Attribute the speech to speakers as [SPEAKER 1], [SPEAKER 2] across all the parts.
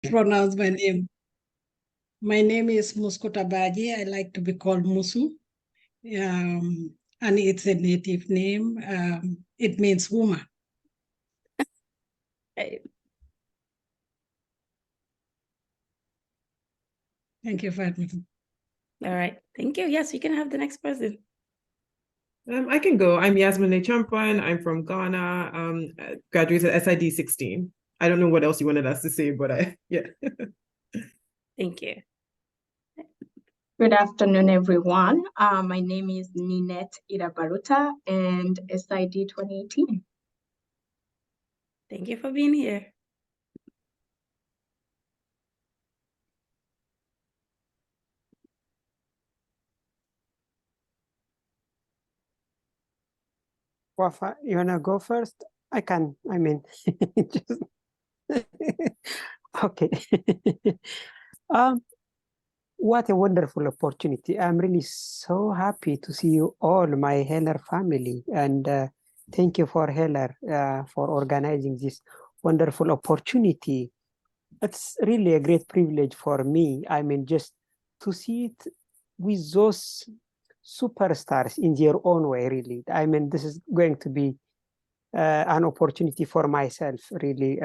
[SPEAKER 1] pronounce my name. My name is Muskota Baji. I like to be called Musu. And it's a native name. It means woman.
[SPEAKER 2] Right.
[SPEAKER 1] Thank you for admitting.
[SPEAKER 2] All right. Thank you. Yes, you can have the next person.
[SPEAKER 3] I can go. I'm Yasmin Champan. I'm from Ghana. Graduated SID 16. I don't know what else you wanted us to say, but yeah.
[SPEAKER 2] Thank you.
[SPEAKER 4] Good afternoon, everyone. My name is Ninette Irabaruta and SID 2018.
[SPEAKER 2] Thank you for being here.
[SPEAKER 5] Wafa, you wanna go first? I can. I mean, just okay. What a wonderful opportunity! I'm really so happy to see you all, my Heller family, and thank you for Heller for organizing this wonderful opportunity. It's really a great privilege for me. I mean, just to see it with those superstars in their own way, really. I mean, this is going to be an opportunity for myself, really.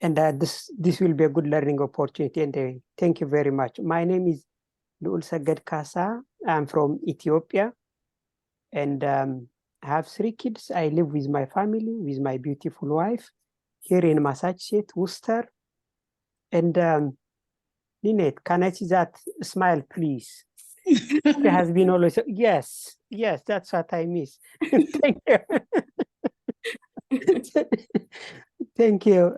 [SPEAKER 5] And this will be a good learning opportunity. And thank you very much. My name is Luul Saged Kasa. I'm from Ethiopia. And I have 3 kids. I live with my family, with my beautiful wife, here in Massachusetts, Worcester. And Ninette, can I see that smile, please? She has been always, yes, that's what I miss. Thank you. Thank you.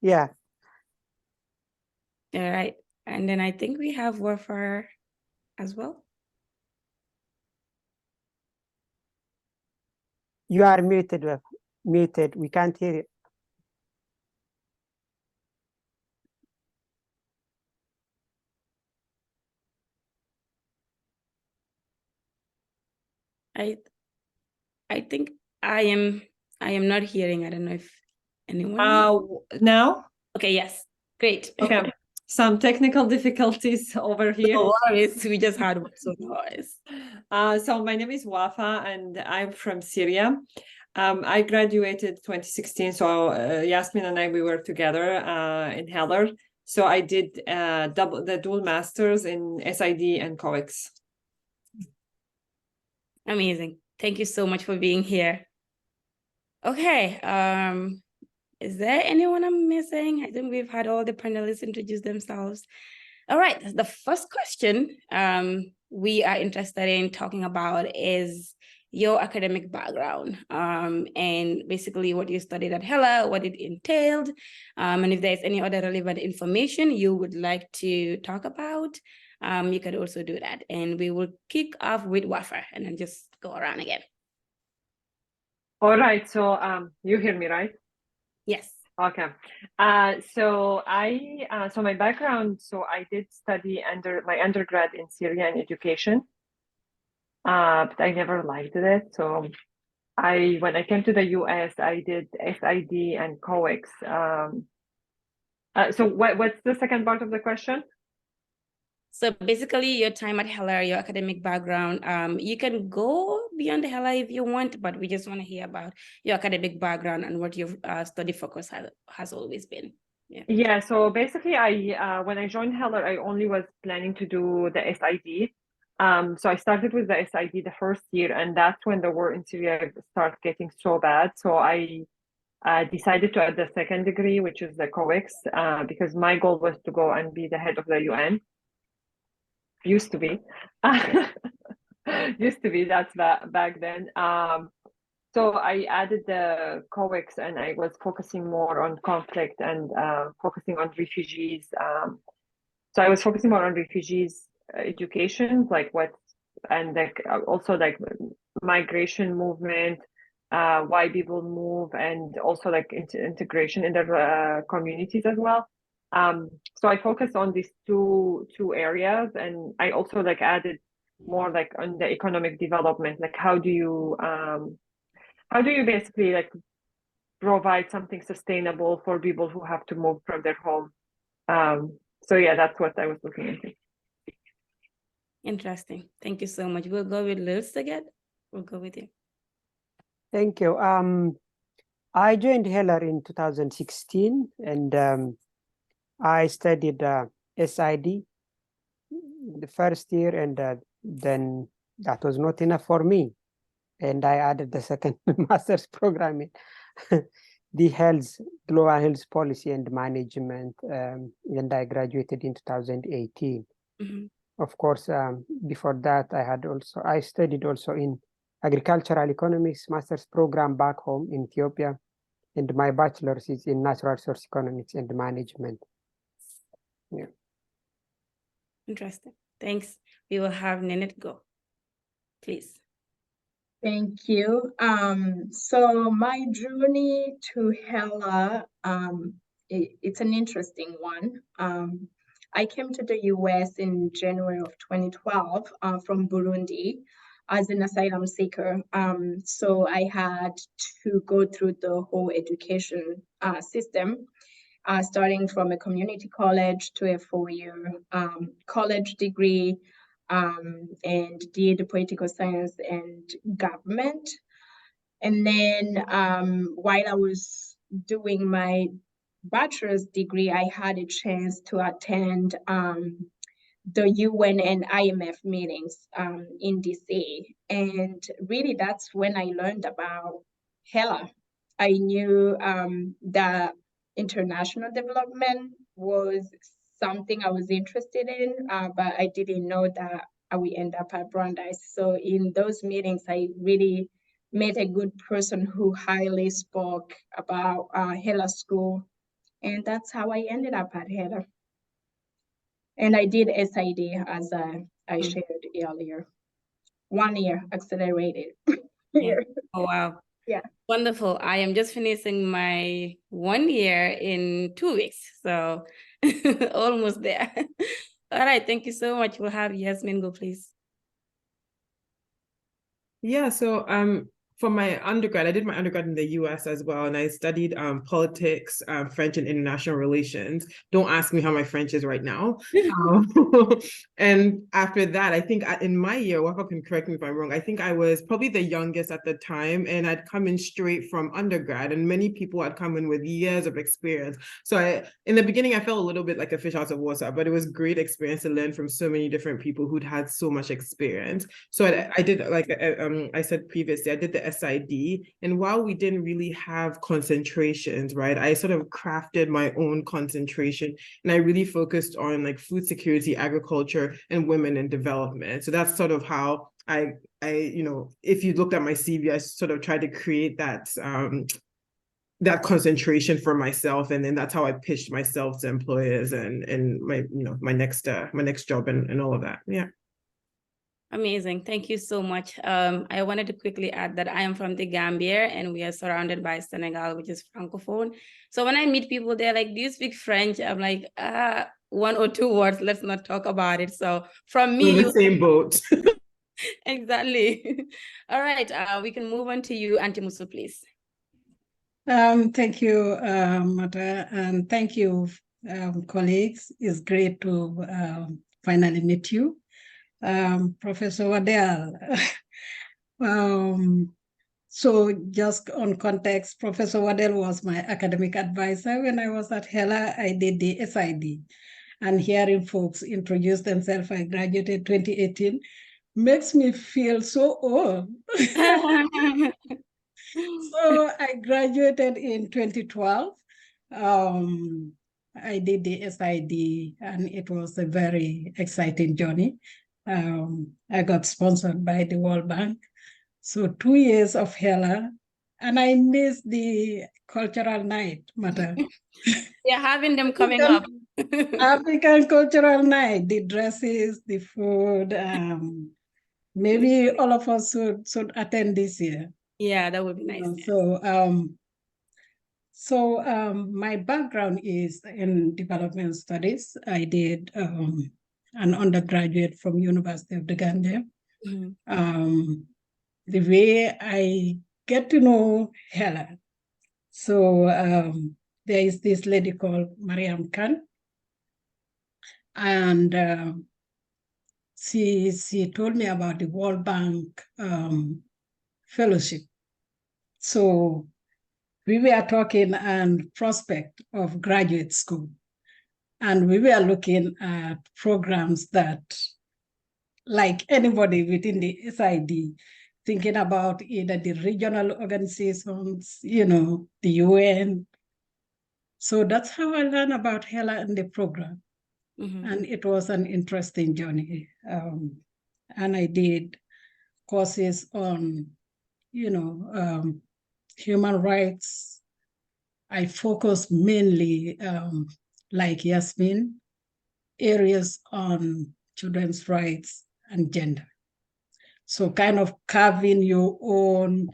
[SPEAKER 5] Yeah.
[SPEAKER 2] All right. And then I think we have Wafa as well.
[SPEAKER 5] You are muted, muted. We can't hear you.
[SPEAKER 2] I think I am not hearing. I don't know if anyone.
[SPEAKER 6] Now?
[SPEAKER 2] Okay, yes. Great.
[SPEAKER 6] Okay. Some technical difficulties over here.
[SPEAKER 2] No worries. We just had some noise.
[SPEAKER 6] So my name is Wafa and I'm from Syria. I graduated 2016. So Yasmin and I, we worked together in Heller. So I did the dual masters in SID and COEX.
[SPEAKER 2] Amazing. Thank you so much for being here. Okay. Is there anyone I'm missing? I think we've had all the panelists introduce themselves. All right. The first question we are interested in talking about is your academic background and basically what you studied at Heller, what it entailed, and if there's any other relevant information you would like to talk about, you could also do that. And we will kick off with Wafa and then just go around again.
[SPEAKER 6] All right. So you hear me, right?
[SPEAKER 2] Yes.
[SPEAKER 6] Okay. So my background, so I did study my undergrad in Syrian education, but I never liked it. So when I came to the US, I did SID and COEX. So what's the second part of the question?
[SPEAKER 2] So basically your time at Heller, your academic background, you can go beyond Heller if you want, but we just want to hear about your academic background and what your study focus has always been.
[SPEAKER 6] Yeah, so basically when I joined Heller, I only was planning to do the SID. So I started with the SID the first year, and that's when the war in Syria started getting so bad. So I decided to add the second degree, which is the COEX, because my goal was to go and be the head of the UN. Used to be. That's back then. So I added the COEX and I was focusing more on conflict and focusing on refugees. So I was focusing more on refugees education, also like migration movement, why people move, and also like integration in their communities as well. So I focused on these two areas, and I also like added more like on the economic development, like how do you basically like provide something sustainable for people who have to move from their home. So yeah, that's what I was looking into.
[SPEAKER 2] Interesting. Thank you so much. We'll go with Liz again. We'll go with you.
[SPEAKER 5] Thank you. I joined Heller in 2016, and I studied SID the first year, and then that was not enough for me. And I added the second master's program in the global health policy and management, and I graduated in 2018.
[SPEAKER 2] Mm-hmm.
[SPEAKER 5] Of course, before that, I studied also in agricultural economics master's program back home in Ethiopia, and my bachelor's is in natural resource economics and management. Yeah.
[SPEAKER 2] Interesting. Thanks. We will have Ninette go, please.
[SPEAKER 4] Thank you. So my journey to Hella, it's an interesting one. I came to the US in January of 2012 from Burundi as an asylum seeker. So I had to go through the whole education system, starting from a community college to a 4-year college degree, and did political science and government. And then while I was doing my bachelor's degree, I had a chance to attend the UN and IMF meetings in DC. And really, that's when I learned about HELA. I knew that international development was something I was interested in, but I didn't know that I would end up at Brandeis. So in those meetings, I really met a good person who highly spoke about HELA school. And that's how I ended up at HELA. And I did SID as I shared earlier. 1 year accelerated.
[SPEAKER 2] Yeah. Oh, wow.
[SPEAKER 4] Yeah.
[SPEAKER 2] Wonderful. I am just finishing my 1 year in 2 weeks. So almost there. All right. Thank you so much. We'll have Yasmin go, please.
[SPEAKER 3] Yeah, so for my undergrad, I did my undergrad in the US as well, and I studied politics, French and international relations. Don't ask me how my French is right now. And after that, I think in my year, Waka can correct me if I'm wrong, I think I was probably the youngest at the time, and I'd come in straight from undergrad, and many people had come in with years of experience. So in the beginning, I felt a little bit like a fish out of water, but it was great experience to learn from so many different people who'd had so much experience. So I did, like I said previously, I did the SID, and while we didn't really have concentrations, right, I sort of crafted my own concentration, and I really focused on like food security, agriculture, and women in development. So that's sort of how I if you looked at my CV, I sort of tried to create that that concentration for myself, and then that's how I pitched myself to employers and my my next job and all of that. Yeah.
[SPEAKER 2] Amazing. Thank you so much. I wanted to quickly add that I am from the Gambia, and we are surrounded by Senegal, which is Francophone. So when I meet people, they're like, do you speak French? I'm like, 1 or 2 words, let's not talk about it. So from me,
[SPEAKER 3] we're in the same boat.
[SPEAKER 2] Exactly. All right, we can move on to you, Auntie Musu, please.
[SPEAKER 1] Thank you, Mata, and thank you, colleagues. It's great to finally meet you. Professor Waddell. So just on context, Professor Waddell was my academic advisor when I was at Hela. I did the SID, and hearing folks introduce themselves, I graduated 2018, makes me feel so old. So I graduated in 2012. I did the SID, and it was a very exciting journey. I got sponsored by the World Bank. So 2 years of Hela, and I missed the cultural night, Mata.
[SPEAKER 2] Yeah, having them coming up.
[SPEAKER 1] African cultural night, the dresses, the food. Maybe all of us should attend this year.
[SPEAKER 2] Yeah, that would be nice.
[SPEAKER 1] So my background is in development studies. I did an undergraduate from University of the Gambia. The way I get to know Hela, So there is this lady called Mariam Khan, and she told me about the World Bank fellowship. So we were talking and prospect of graduate school, and we were looking at programs that, like anybody within the SID, thinking about either the regional organizations, the UN. So that's how I learned about HELA and the program.
[SPEAKER 2] Mhm.
[SPEAKER 1] And it was an interesting journey. And I did courses on, human rights. I focused mainly, like Yasmin, areas on children's rights and gender. So kind of carving your own,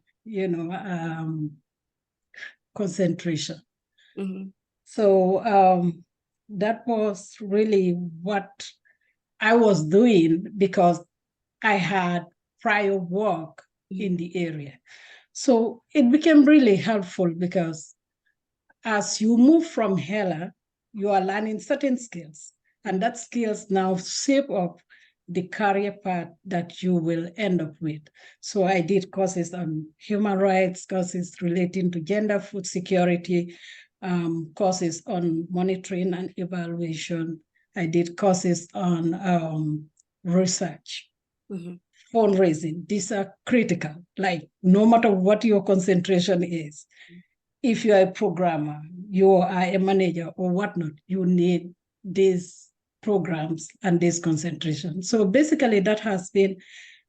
[SPEAKER 1] concentration.
[SPEAKER 2] Mhm.
[SPEAKER 1] So that was really what I was doing because I had prior work in the area. So it became really helpful because as you move from HELA, you are learning certain skills, and that skills now shape up the career path that you will end up with. So I did courses on human rights, courses relating to gender, food security, courses on monitoring and evaluation. I did courses on research, fundraising. These are critical. Like no matter what your concentration is, if you are a programmer, you are a manager or whatnot, you need these programs and this concentration. So basically that has been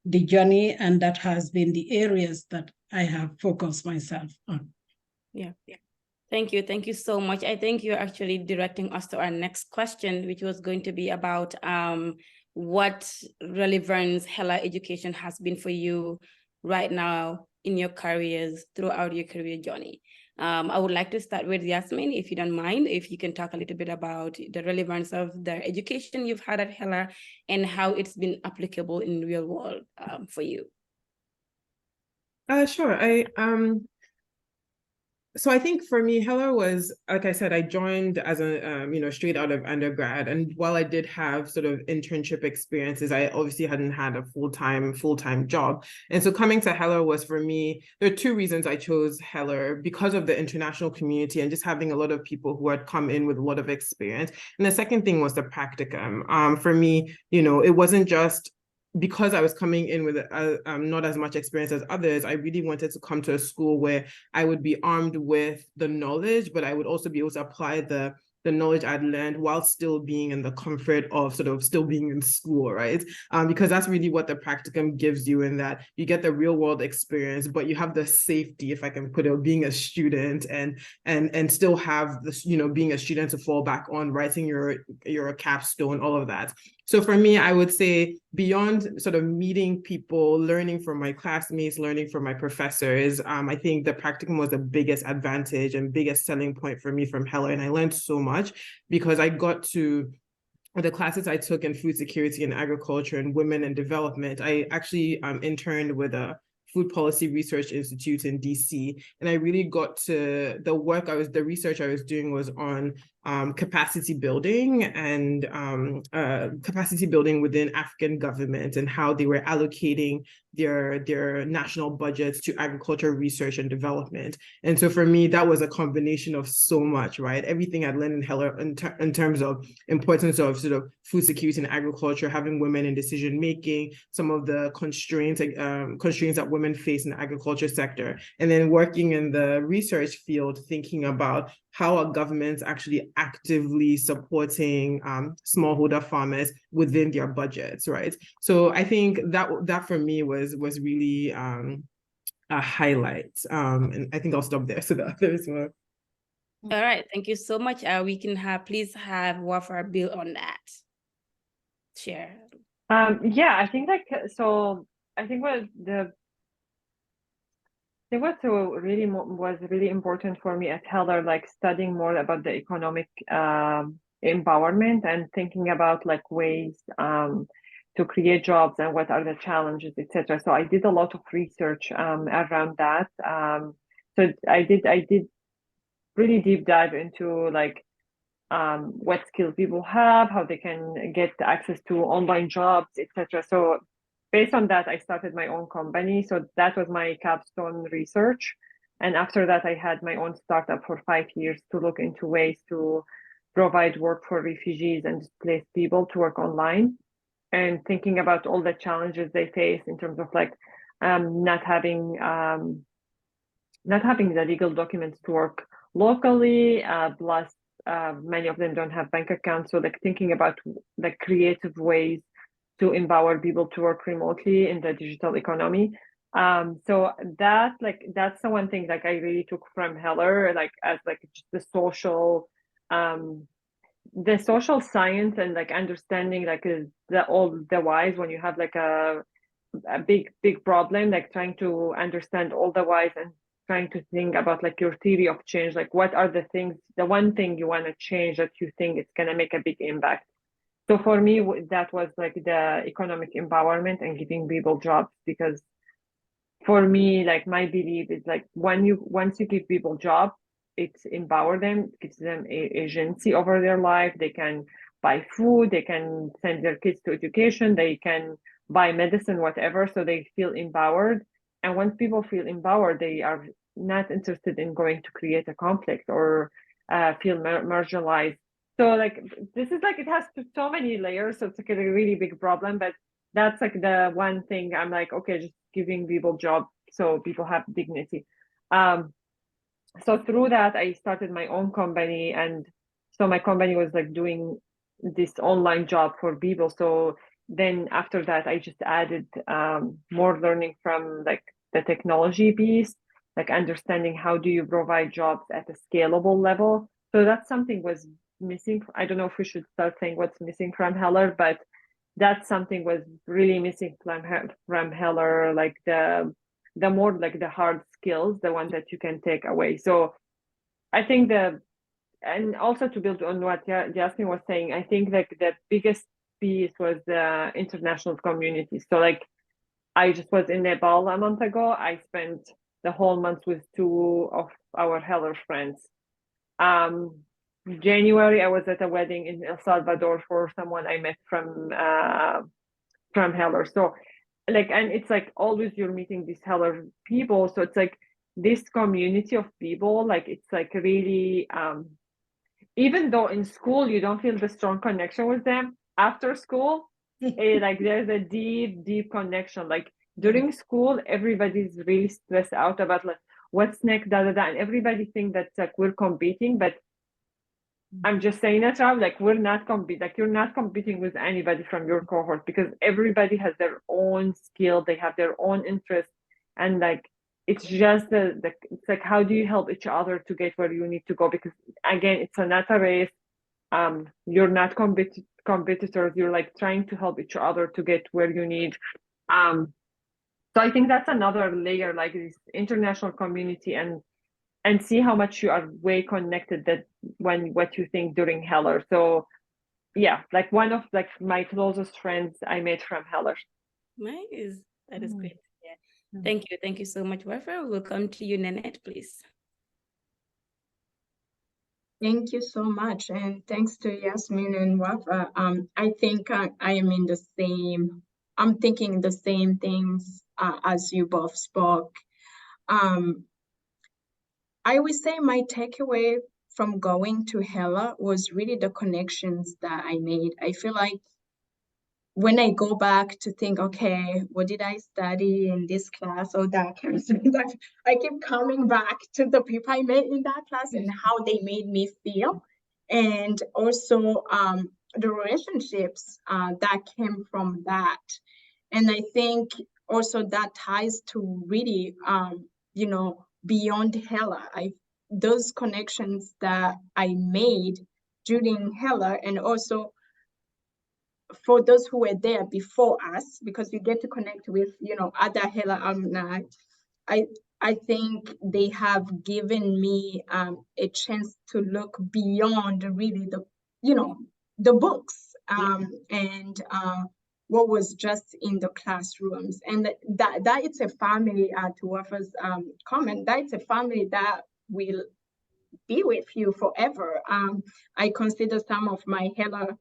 [SPEAKER 1] the journey, and that has been the areas that I have focused myself on.
[SPEAKER 2] Yeah. Thank you. Thank you so much. I think you're actually directing us to our next question, which was going to be about what relevance HELA education has been for you right now in your careers throughout your career journey. I would like to start with Yasmin, if you don't mind, if you can talk a little bit about the relevance of the education you've had at HELA and how it's been applicable in the real world for you.
[SPEAKER 3] Sure. So I think for me, HELA was, like I said, I joined as a, straight out of undergrad. And while I did have sort of internship experiences, I obviously hadn't had a full-time job. And so coming to HELA was, for me, there are two reasons I chose HELA: because of the international community and just having a lot of people who had come in with a lot of experience. And the second thing was the practicum. For me, it wasn't just because I was coming in with not as much experience as others. I really wanted to come to a school where I would be armed with the knowledge, but I would also be able to apply the knowledge I'd learned while still being in the comfort of sort of still being in school, right? Because that's really what the practicum gives you, in that you get the real world experience, but you have the safety, if I can put it, of being a student and still have this, being a student to fall back on, writing your capstone, all of that. So for me, I would say beyond sort of meeting people, learning from my classmates, learning from my professors, I think the practicum was the biggest advantage and biggest selling point for me from HELA. And I learned so much because I got to the classes I took in food security and agriculture and women and development. I actually interned with a Food Policy Research Institute in DC. And I really got to the research I was doing was on capacity building and capacity building within African government and how they were allocating their national budgets to agriculture research and development. And so for me, that was a combination of so much, right? Everything I'd learned in HELA in terms of importance of sort of food security and agriculture, having women in decision making, some of the constraints that women face in the agriculture sector, and then working in the research field, thinking about how are governments actually actively supporting smallholder farmers within their budgets, right? So I think that for me was really a highlight. And I think I'll stop there so that others will.
[SPEAKER 2] All right, thank you so much. We can please have Wafar build on that. Share.
[SPEAKER 6] Yeah, I think I think what really was really important for me at HELA, like studying more about the economic empowerment and thinking about like ways to create jobs and what are the challenges, etc. So I did a lot of research around that. So I did really deep dive into like what skills people have, how they can get access to online jobs, etc. So based on that, I started my own company. So that was my capstone research. And after that, I had my own startup for 5 years to look into ways to provide work for refugees and displaced people to work online, and thinking about all the challenges they face in terms of like not having the legal documents to work locally, plus many of them don't have bank accounts. So like thinking about the creative ways to empower people to work remotely in the digital economy. So that's the one thing like I really took from Heller, like as like just the social science and like understanding like all the whys when you have like a big problem, like trying to understand all the whys and trying to think about like your theory of change, like what are the things, the one thing you want to change that you think it's going to make a big impact. So for me, that was like the economic empowerment and giving people jobs, because for me, like my belief is like once you give people jobs, it empower them, gives them agency over their life. They can buy food, they can send their kids to education, they can buy medicine, whatever. So they feel empowered. And once people feel empowered, they are not interested in going to create a conflict or feel marginalized. So like this is like it has so many layers. So it's like a really big problem, but that's like the one thing I'm like, okay, just giving people jobs so people have dignity. So through that, I started my own company, and so my company was like doing this online job for people. So then after that, I just added more learning from like the technology piece, like understanding how do you provide jobs at a scalable level. So that's something was missing. I don't know if we should start saying what's missing from Heller, but that's something was really missing from Heller, like the more like the hard skills, the one that you can take away. So I think and also to build on what Jasmine was saying, I think like the biggest piece was the international community. So like I just was in Nepal a month ago. I spent the whole month with 2 of our Heller friends. January, I was at a wedding in El Salvador for someone I met from Heller. So like, and it's like always you're meeting these Heller people. So it's like this community of people, like it's like really, even though in school you don't feel the strong connection with them, after school, like there's a deep connection. Like during school, everybody's really stressed out about like what's next, and everybody think that's like we're competing, but I'm just saying that, Rob, like we're not competing, like you're not competing with anybody from your cohort, because everybody has their own skill, they have their own interests, and like it's just it's like how do you help each other to get where you need to go? Because again, it's not a race. You're not competitors. You're like trying to help each other to get where you need. So I think that's another layer, like this international community, and see how much you are way connected that when what you think during Heller. So yeah, like one of like my closest friends I made from Heller.
[SPEAKER 2] Nice. That is great. Yeah. Thank you so much, Wafa. We'll come to you, Nanette, please.
[SPEAKER 4] Thank you so much, and thanks to Yasmin and Wafa. I think I am in the same. I'm thinking the same things as you both spoke. I would say my takeaway from going to Hella was really the connections that I made. I feel like when I go back to think, okay, what did I study in this class or that class? I keep coming back to the people I met in that class and how they made me feel. And also the relationships that came from that. And I think also that ties to really, beyond Hella. Those connections that I made during Hella, and also for those who were there before us, because we get to connect with, other Hella alumni. I think they have given me a chance to look beyond really the books and what was just in the classrooms, and that it's a family, to Wafa's comment, that it's a family that be with you forever. I consider some of my Hella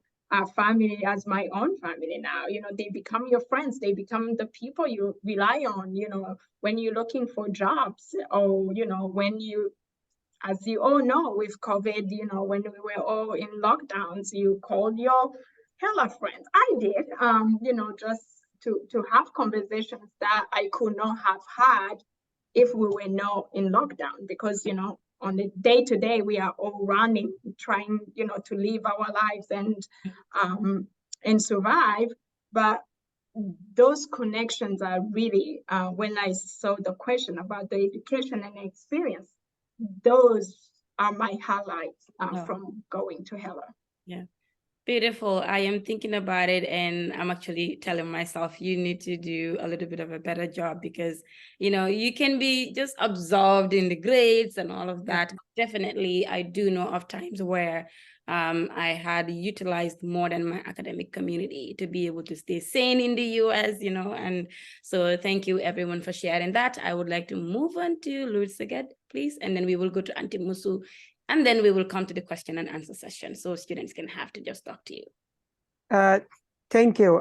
[SPEAKER 4] family as my own family now. You know, they become your friends. They become the people you rely on, you know, when you're looking for jobs, or, you know, when you, as you all know, with COVID, you know, when we were all in lockdowns, you called your Hella friends. I did, you know, just to have conversations that I could not have had if we were not in lockdown, because, you know, on the day to day, we are all running, trying, you know, to live our lives and survive. But those connections are really, when I saw the question about the education and experience, those are my highlights from going to Hella.
[SPEAKER 2] Yeah. Beautiful. I am thinking about it, and I'm actually telling myself you need to do a little bit of a better job, because, you know, you can be just absorbed in the grades and all of that. Definitely, I do know of times where I had utilized more than my academic community to be able to stay sane in the US, you know, and so thank you everyone for sharing that. I would like to move on to Louis again, please, and then we will go to Auntie Musu, and then we will come to the question and answer session, so students can have to just talk to you.
[SPEAKER 5] Thank you.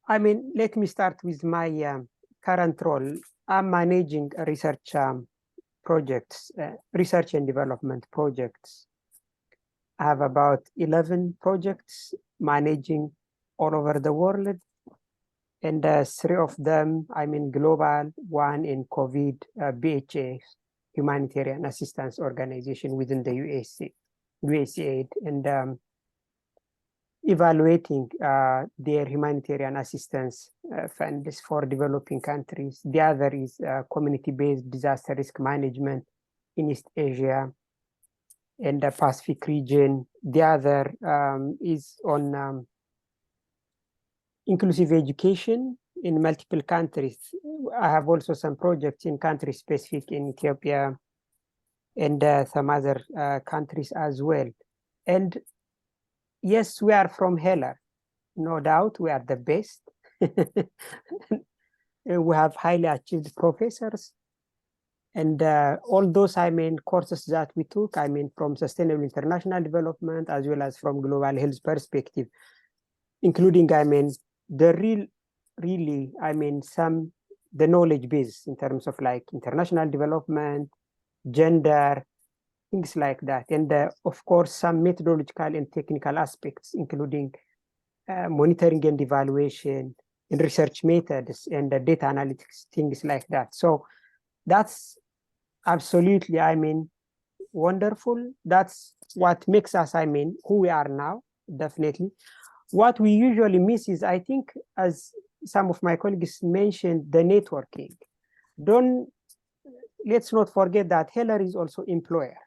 [SPEAKER 5] I mean, let me start with my current role. I'm managing research projects, research and development projects. I have about 11 projects managing all over the world, and 3 of them, I mean, global, one in COVID, BHA, Humanitarian Assistance Organization within the USAID, and evaluating their humanitarian assistance funds for developing countries. The other is community-based disaster risk management in East Asia and the Pacific region. The other is on inclusive education in multiple countries. I have also some projects in country-specific in Ethiopia and some other countries as well. And yes, we are from Hela, no doubt. We are the best. We have highly achieved professors. And all those, I mean, courses that we took, I mean, from sustainable international development, as well as from global health perspective, including, I mean, the really, I mean, the knowledge base in terms of like international development, gender, things like that. And of course, some methodological and technical aspects, including monitoring and evaluation and research methods and data analytics, things like that. So that's absolutely, I mean, wonderful. That's what makes us, I mean, who we are now, definitely. What we usually miss is, I think, as some of my colleagues mentioned, the networking. Let's not forget that Heller is also employer.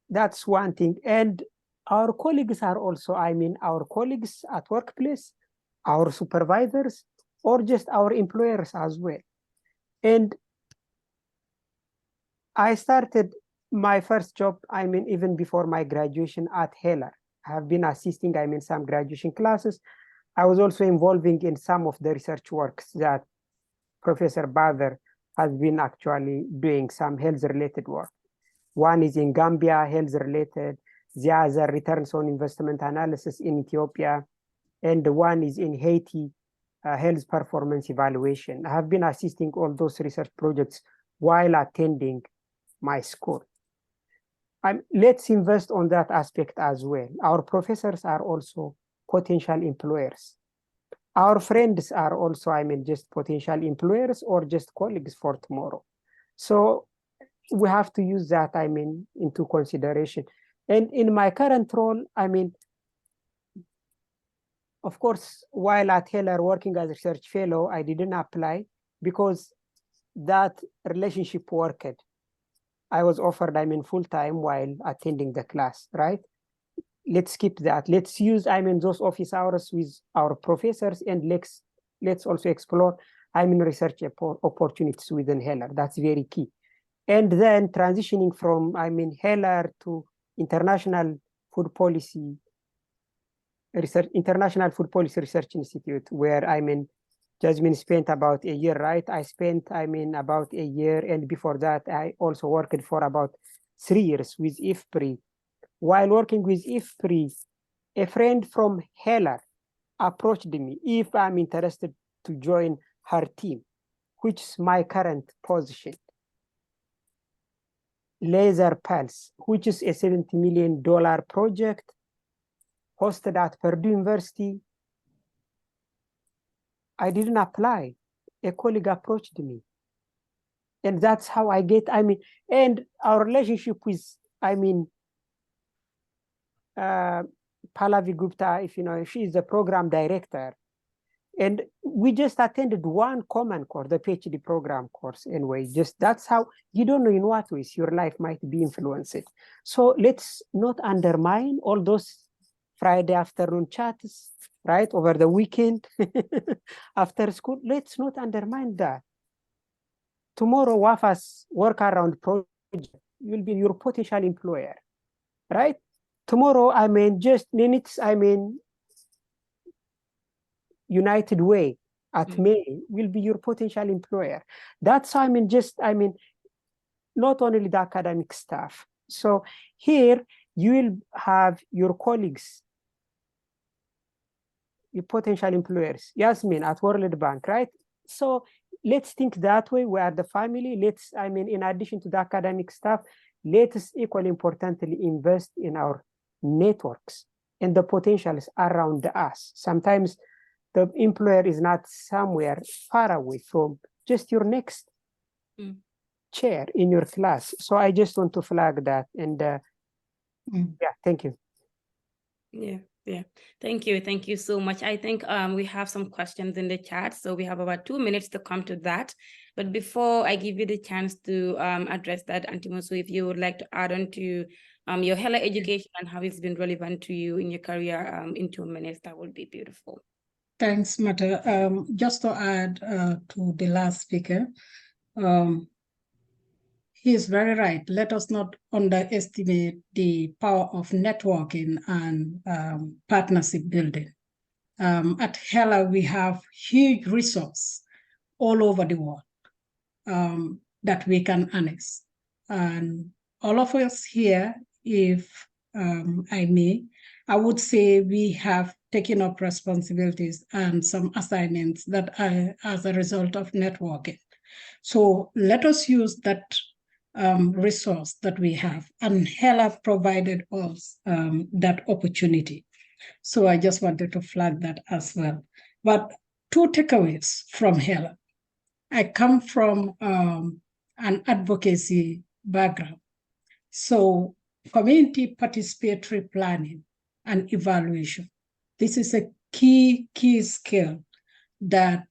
[SPEAKER 5] That's one thing. And our colleagues are also, I mean, our colleagues at workplace, our supervisors, or just our employers as well. And I started my first job, I mean, even before my graduation at Heller. I have been assisting, I mean, some graduation classes. I was also involving in some of the research works that Professor Bader has been actually doing, some health-related work. One is in Gambia, health-related. The other, returns on investment analysis in Ethiopia. And one is in Haiti, health performance evaluation. I have been assisting all those research projects while attending my school. Let's invest on that aspect as well. Our professors are also potential employers. Our friends are also, I mean, just potential employers or just colleagues for tomorrow. So we have to use that, I mean, into consideration. And in my current role, I mean, of course, while at Heller working as a research fellow, I didn't apply because that relationship worked. I was offered, I mean, full-time while attending the class, right? Let's skip that. Let's use, I mean, those office hours with our professors, and let's also explore, I mean, research opportunities within Heller. That's very key. And then transitioning from, I mean, Heller to International Food Policy Research Institute, where, I mean, Jasmine spent about a year, right? I spent, about a year. And before that, I also worked for about 3 years with IFPRI. While working with IFPRI, a friend from Heller approached me if I'm interested to join her team, which is my current position. Laser Pulse, which is a $70 million project hosted at Purdue University. I didn't apply. A colleague approached me. And that's how I get, and our relationship with, Pallavi Gupta, if you know, she is the program director. And we just attended one common course, the PhD program course anyway. Just that's how, you don't know in what ways your life might be influenced. So let's not undermine all those Friday afternoon chats, right? Over the weekend, after school. Let's not undermine that. Tomorrow, WAFA's workaround project will be your potential employer, right? Tomorrow, United Way at May will be your potential employer. That's not only the academic staff. So here you will have your colleagues, your potential employers. Yasmin at World Bank, right? So let's think that way. We are the family. In addition to the academic staff, let us equally importantly invest in our networks and the potentials around us. Sometimes the employer is not somewhere far away from just your next chair in your class. So I just want to flag that. And yeah, thank you.
[SPEAKER 2] Yeah. Thank you so much. I think we have some questions in the chat, so we have about 2 minutes to come to that. But before I give you the chance to address that, Auntie Musu, if you would like to add on to your Heller education and how it's been relevant to you in your career in 2 minutes, that would be beautiful.
[SPEAKER 1] Thanks, Mata. Just to add to the last speaker, he is very right. Let us not underestimate the power of networking and partnership building. At Heller, we have huge resources all over the world that we can harness. And all of us here, if I may, I would say we have taken up responsibilities and some assignments that are as a result of networking. So let us use that resource that we have, and Heller provided us that opportunity. So I just wanted to flag that as well. But 2 takeaways from Heller. I come from an advocacy background. So community participatory planning and evaluation. This is a key skill that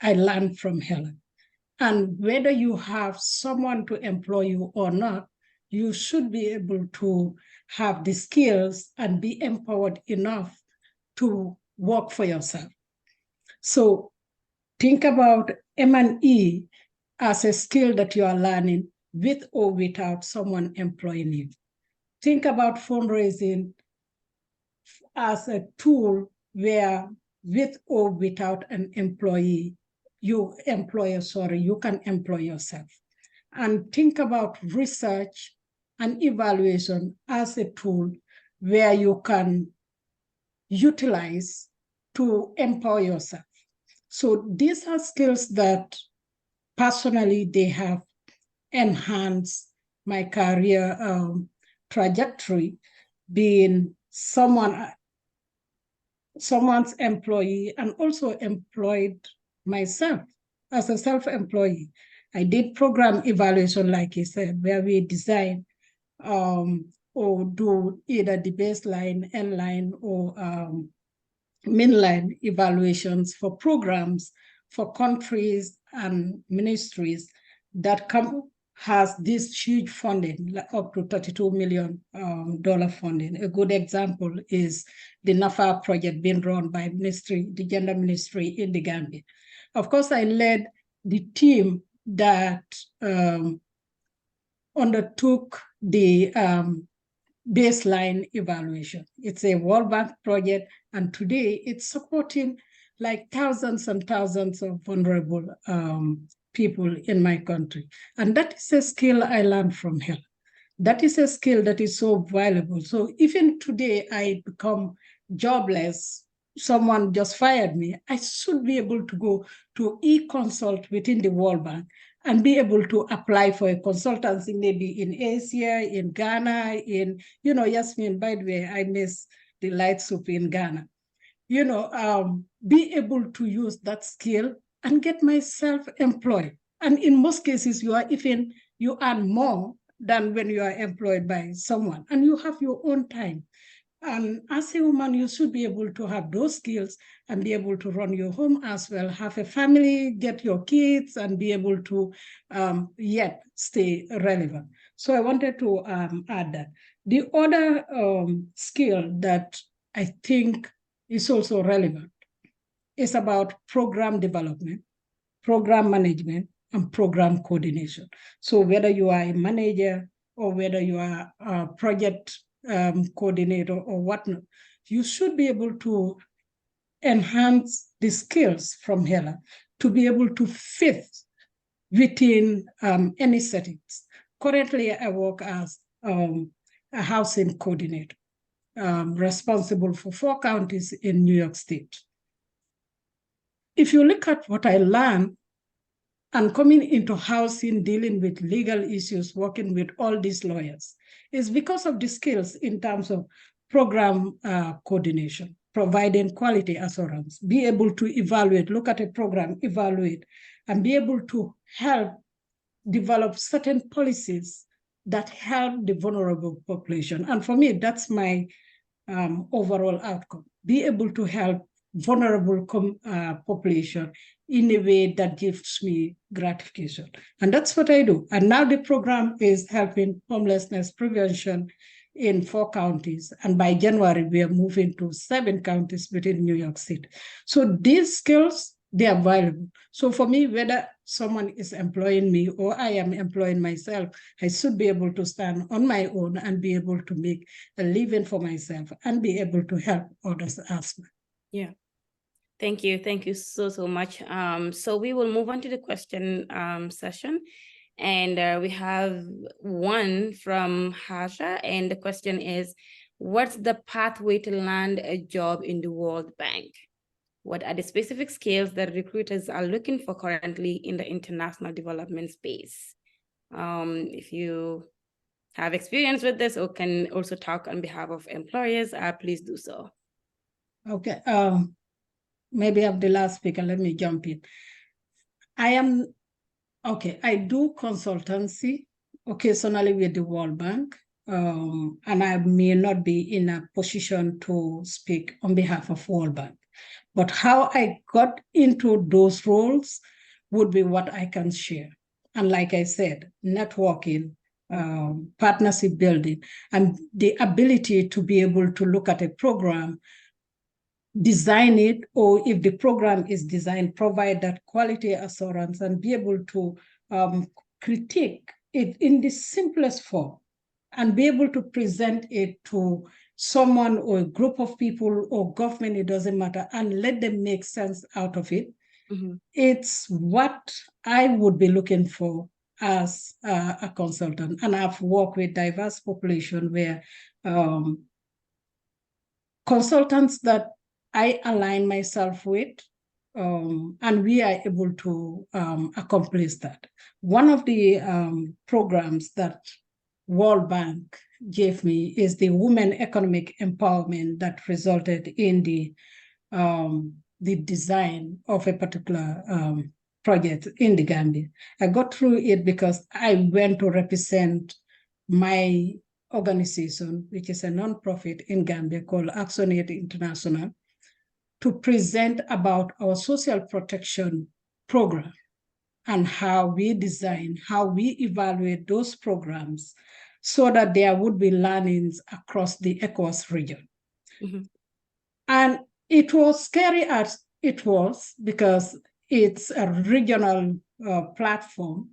[SPEAKER 1] I learned from Helen. And whether you have someone to employ you or not, you should be able to have the skills and be empowered enough to work for yourself. So think about M&E as a skill that you are learning with or without someone employing you. Think about fundraising as a tool where with or without an employee, you can employ yourself. And think about research and evaluation as a tool where you can utilize to empower yourself. So these are skills that personally they have enhanced my career trajectory, being someone's employee and also employed myself as a self-employee. I did program evaluation, like you said, where we design or do either the baseline, endline, or mainline evaluations for programs for countries and ministries that has this huge funding, like up to $32 million funding. A good example is the NAFA project being run by the gender ministry in the Gambia. Of course, I led the team that undertook the baseline evaluation. It's a World Bank project, and today it's supporting like thousands and thousands of vulnerable people in my country. And that is a skill I learned from her. That is a skill that is so valuable. So even today I become jobless, someone just fired me, I should be able to go to e-consult within the World Bank and be able to apply for a consultancy, maybe in Asia, in Ghana, in, Yasmin, by the way, I miss the light soup in Ghana. Be able to use that skill and get myself employed. And in most cases, you earn more than when you are employed by someone, and you have your own time. And as a woman, you should be able to have those skills and be able to run your home as well, have a family, get your kids, and be able to yet stay relevant. So I wanted to add that. The other skill that I think is also relevant is about program development, program management, and program coordination. So whether you are a manager or whether you are a project coordinator or whatnot, you should be able to enhance the skills from HELA to be able to fit within any settings. Currently, I work as a housing coordinator, responsible for 4 counties in New York State. If you look at what I learned and coming into housing, dealing with legal issues, working with all these lawyers, is because of the skills in terms of program coordination, providing quality assurance, be able to evaluate, look at a program, evaluate, and be able to help develop certain policies that help the vulnerable population. And for me, that's my overall outcome. Be able to help vulnerable population in a way that gives me gratification. And that's what I do. And now the program is helping homelessness prevention in 4 counties. And by January, we are moving to 7 counties within New York City. So these skills, they are valuable. So for me, whether someone is employing me or I am employing myself, I should be able to stand on my own and be able to make a living for myself and be able to help others as well.
[SPEAKER 2] Yeah. Thank you. Thank you so much. So we will move on to the question session. And we have one from Harsha. And the question is, what's the pathway to land a job in the World Bank? What are the specific skills that recruiters are looking for currently in the international development space? If you have experience with this or can also talk on behalf of employers, please do so.
[SPEAKER 1] Okay. Maybe I'm the last speaker. Let me jump in. I do consultancy occasionally with the World Bank, and I may not be in a position to speak on behalf of World Bank. But how I got into those roles would be what I can share. And like I said, networking, partnership building, and the ability to be able to look at a program, design it, or if the program is designed, provide that quality assurance and be able to critique it in the simplest form and be able to present it to someone or a group of people or government, it doesn't matter, and let them make sense out of it. Mm-hmm. It's what I would be looking for as a consultant. And I've worked with diverse population where consultants that I align myself with, and we are able to accomplish that. One of the programs that World Bank gave me is the Women Economic Empowerment that resulted in the design of a particular project in the Gambia. I got through it because I went to represent my organization, which is a nonprofit in Gambia called Actionate International, to present about our social protection program and how we design, how we evaluate those programs so that there would be learnings across the ECOWAS region. Mm-hmm. And it was scary as it was because it's a regional platform.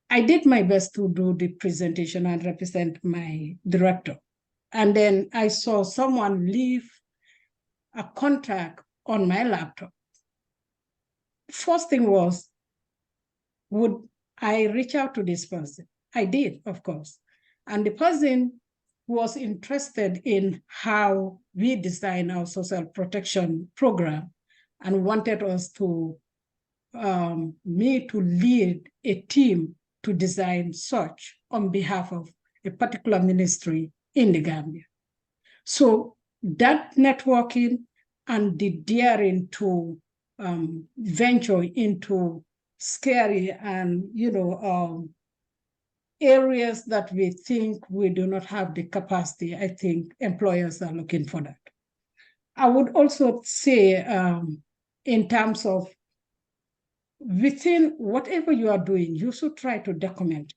[SPEAKER 1] I did my best to do the presentation and represent my director. And then I saw someone leave a contract on my laptop. First thing was, would I reach out to this person? I did, of course. And the person was interested in how we design our social protection program and wanted us to, me to lead a team to design such on behalf of a particular ministry in the Gambia. So that networking and the daring to venture into scary and, areas that we think we do not have the capacity, I think employers are looking for that. I would also say, in terms of within whatever you are doing, you should try to document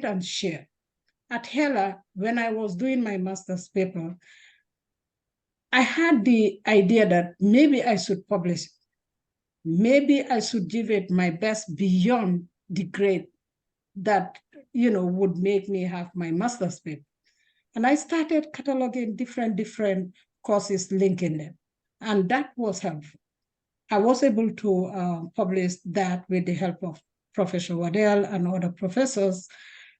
[SPEAKER 1] and share. At HELA, when I was doing my master's paper, I had the idea that maybe I should publish it. Maybe I should give it my best beyond the grade that, would make me have my master's paper. And I started cataloging different courses, linking them. And that was helpful. I was able to publish that with the help of Professor Waddell and other professors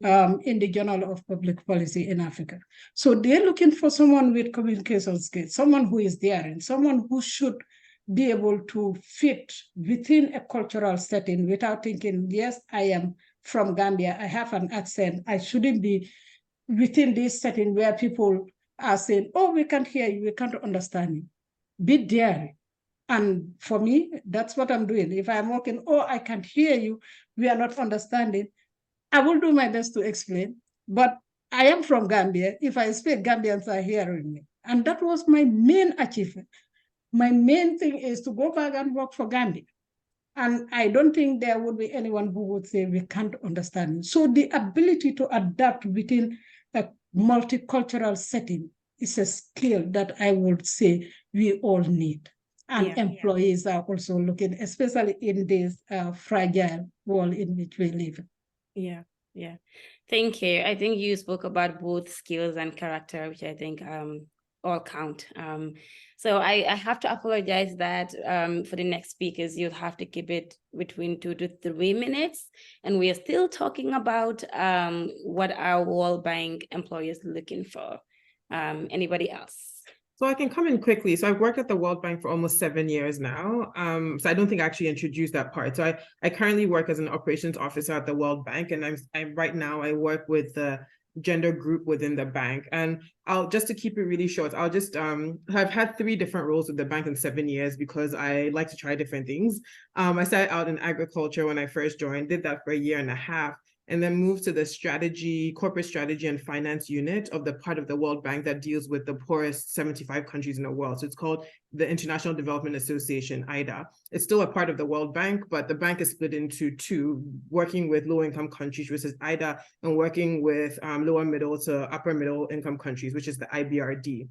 [SPEAKER 1] in the Journal of Public Policy in Africa. So they're looking for someone with communication skills, someone who is daring, someone who should be able to fit within a cultural setting without thinking, yes, I am from Gambia, I have an accent, I shouldn't be within this setting where people are saying, oh, we can't hear you, we can't understand you. Be daring. And for me, that's what I'm doing. If I'm walking, oh, I can't hear you, we are not understanding, I will do my best to explain, but I am from Gambia. If I speak, Gambians are hearing me. And that was my main achievement. My main thing is to go back and work for Gambia. And I don't think there would be anyone who would say we can't understand you. So the ability to adapt within a multicultural setting is a skill that I would say we all need. And employees are also looking, especially in this fragile world in which we live.
[SPEAKER 2] Yeah. Thank you. I think you spoke about both skills and character, which I think all count. So I have to apologize that for the next speakers, you'll have to keep it between 2 to 3 minutes. And we are still talking about what our World Bank employees are looking for. Anybody else?
[SPEAKER 3] So I can come in quickly. So I've worked at the World Bank for almost 7 years now. So I don't think I actually introduced that part. So I currently work as an operations officer at the World Bank, and I'm right now I work with the gender group within the bank. And I'll just to keep it really short, I'll just have had 3 different roles with the bank in 7 years because I like to try different things. I started out in agriculture when I first joined, did that for 1.5 years. And then moved to the corporate strategy and finance unit of the part of the World Bank that deals with the poorest 75 countries in the world. So it's called the International Development Association, IDA. It's still a part of the World Bank, but the bank is split into 2, working with low-income countries, which is IDA, and working with lower middle to upper middle income countries, which is the IBRD.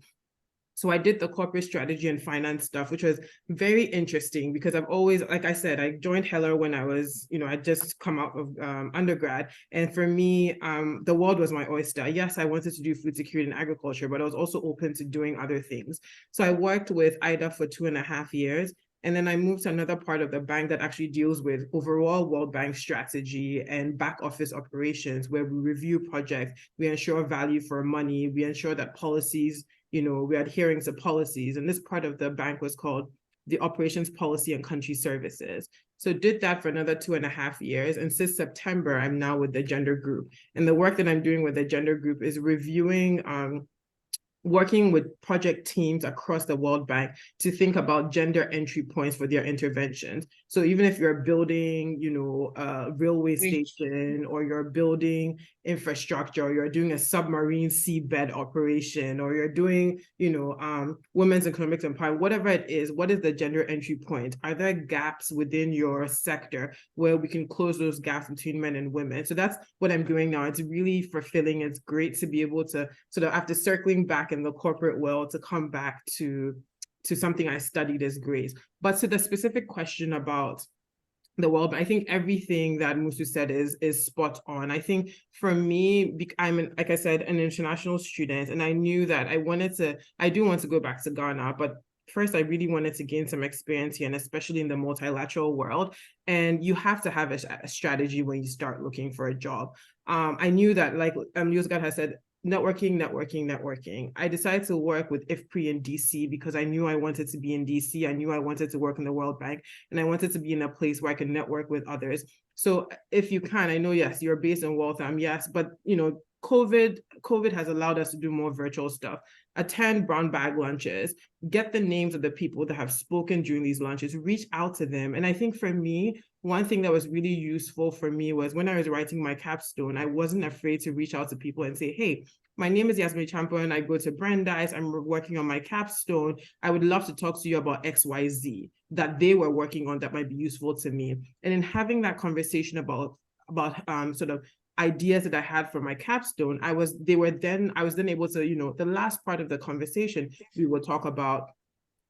[SPEAKER 3] So I did the corporate strategy and finance stuff, which was very interesting because I've always, like I said, I joined Heller when I was, I'd just come out of undergrad. And for me, the world was my oyster. Yes, I wanted to do food security and agriculture, but I was also open to doing other things. So I worked with IDA for 2.5 years. And then I moved to another part of the bank that actually deals with overall World Bank strategy and back office operations, where we review projects, we ensure value for money, we ensure that policies, we're adhering to policies. And this part of the bank was called the Operations Policy and Country Services. So did that for another 2.5 years. And since September, I'm now with the gender group. And the work that I'm doing with the gender group is reviewing working with project teams across the World Bank to think about gender entry points for their interventions. So even if you're building, a railway station, or you're building infrastructure, or you're doing a submarine seabed operation, or you're doing, women's economic empowerment, whatever it is, what is the gender entry point? Are there gaps within your sector where we can close those gaps between men and women? So that's what I'm doing now. It's really fulfilling. It's great to be able to sort of, after circling back in the corporate world, to come back to something I studied is great. But to the specific question about the world, I think everything that Musu said is spot on. I think for me, I'm, like I said, an international student, and I knew that I do want to go back to Ghana, but first, I really wanted to gain some experience here, and especially in the multilateral world. And you have to have a strategy when you start looking for a job. I knew that, like Yozgat has said, networking. I decided to work with IFPRI in DC because I knew I wanted to be in DC. I knew I wanted to work in the World Bank, and I wanted to be in a place where I could network with others. So if you can, I know, yes, you're based in Waltham, yes, but COVID has allowed us to do more virtual stuff. Attend brown bag lunches, get the names of the people that have spoken during these lunches, reach out to them. And I think for me, one thing that was really useful for me was when I was writing my capstone, I wasn't afraid to reach out to people and say, hey, my name is Yasmin Champion. I go to Brandeis. I'm working on my capstone. I would love to talk to you about XYZ that they were working on that might be useful to me. And in having that conversation about sort of ideas that I had for my capstone, I was then able to, the last part of the conversation, we would talk about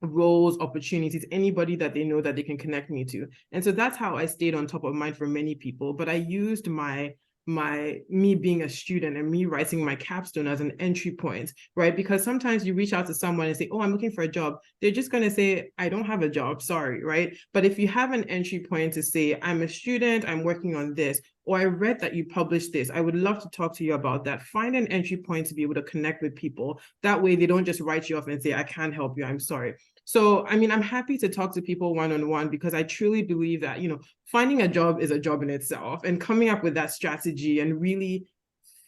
[SPEAKER 3] roles, opportunities, anybody that they know that they can connect me to. And so that's how I stayed on top of mind for many people. But I used me being a student and me writing my capstone as an entry point, right? Because sometimes you reach out to someone and say, oh, I'm looking for a job. They're just going to say, I don't have a job, sorry, right? But if you have an entry point to say, I'm a student, I'm working on this, or I read that you published this, I would love to talk to you about that. Find an entry point to be able to connect with people. That way they don't just write you off and say, I can't help you, I'm sorry. So, I mean, I'm happy to talk to people one-on-one because I truly believe that, finding a job is a job in itself, and coming up with that strategy and really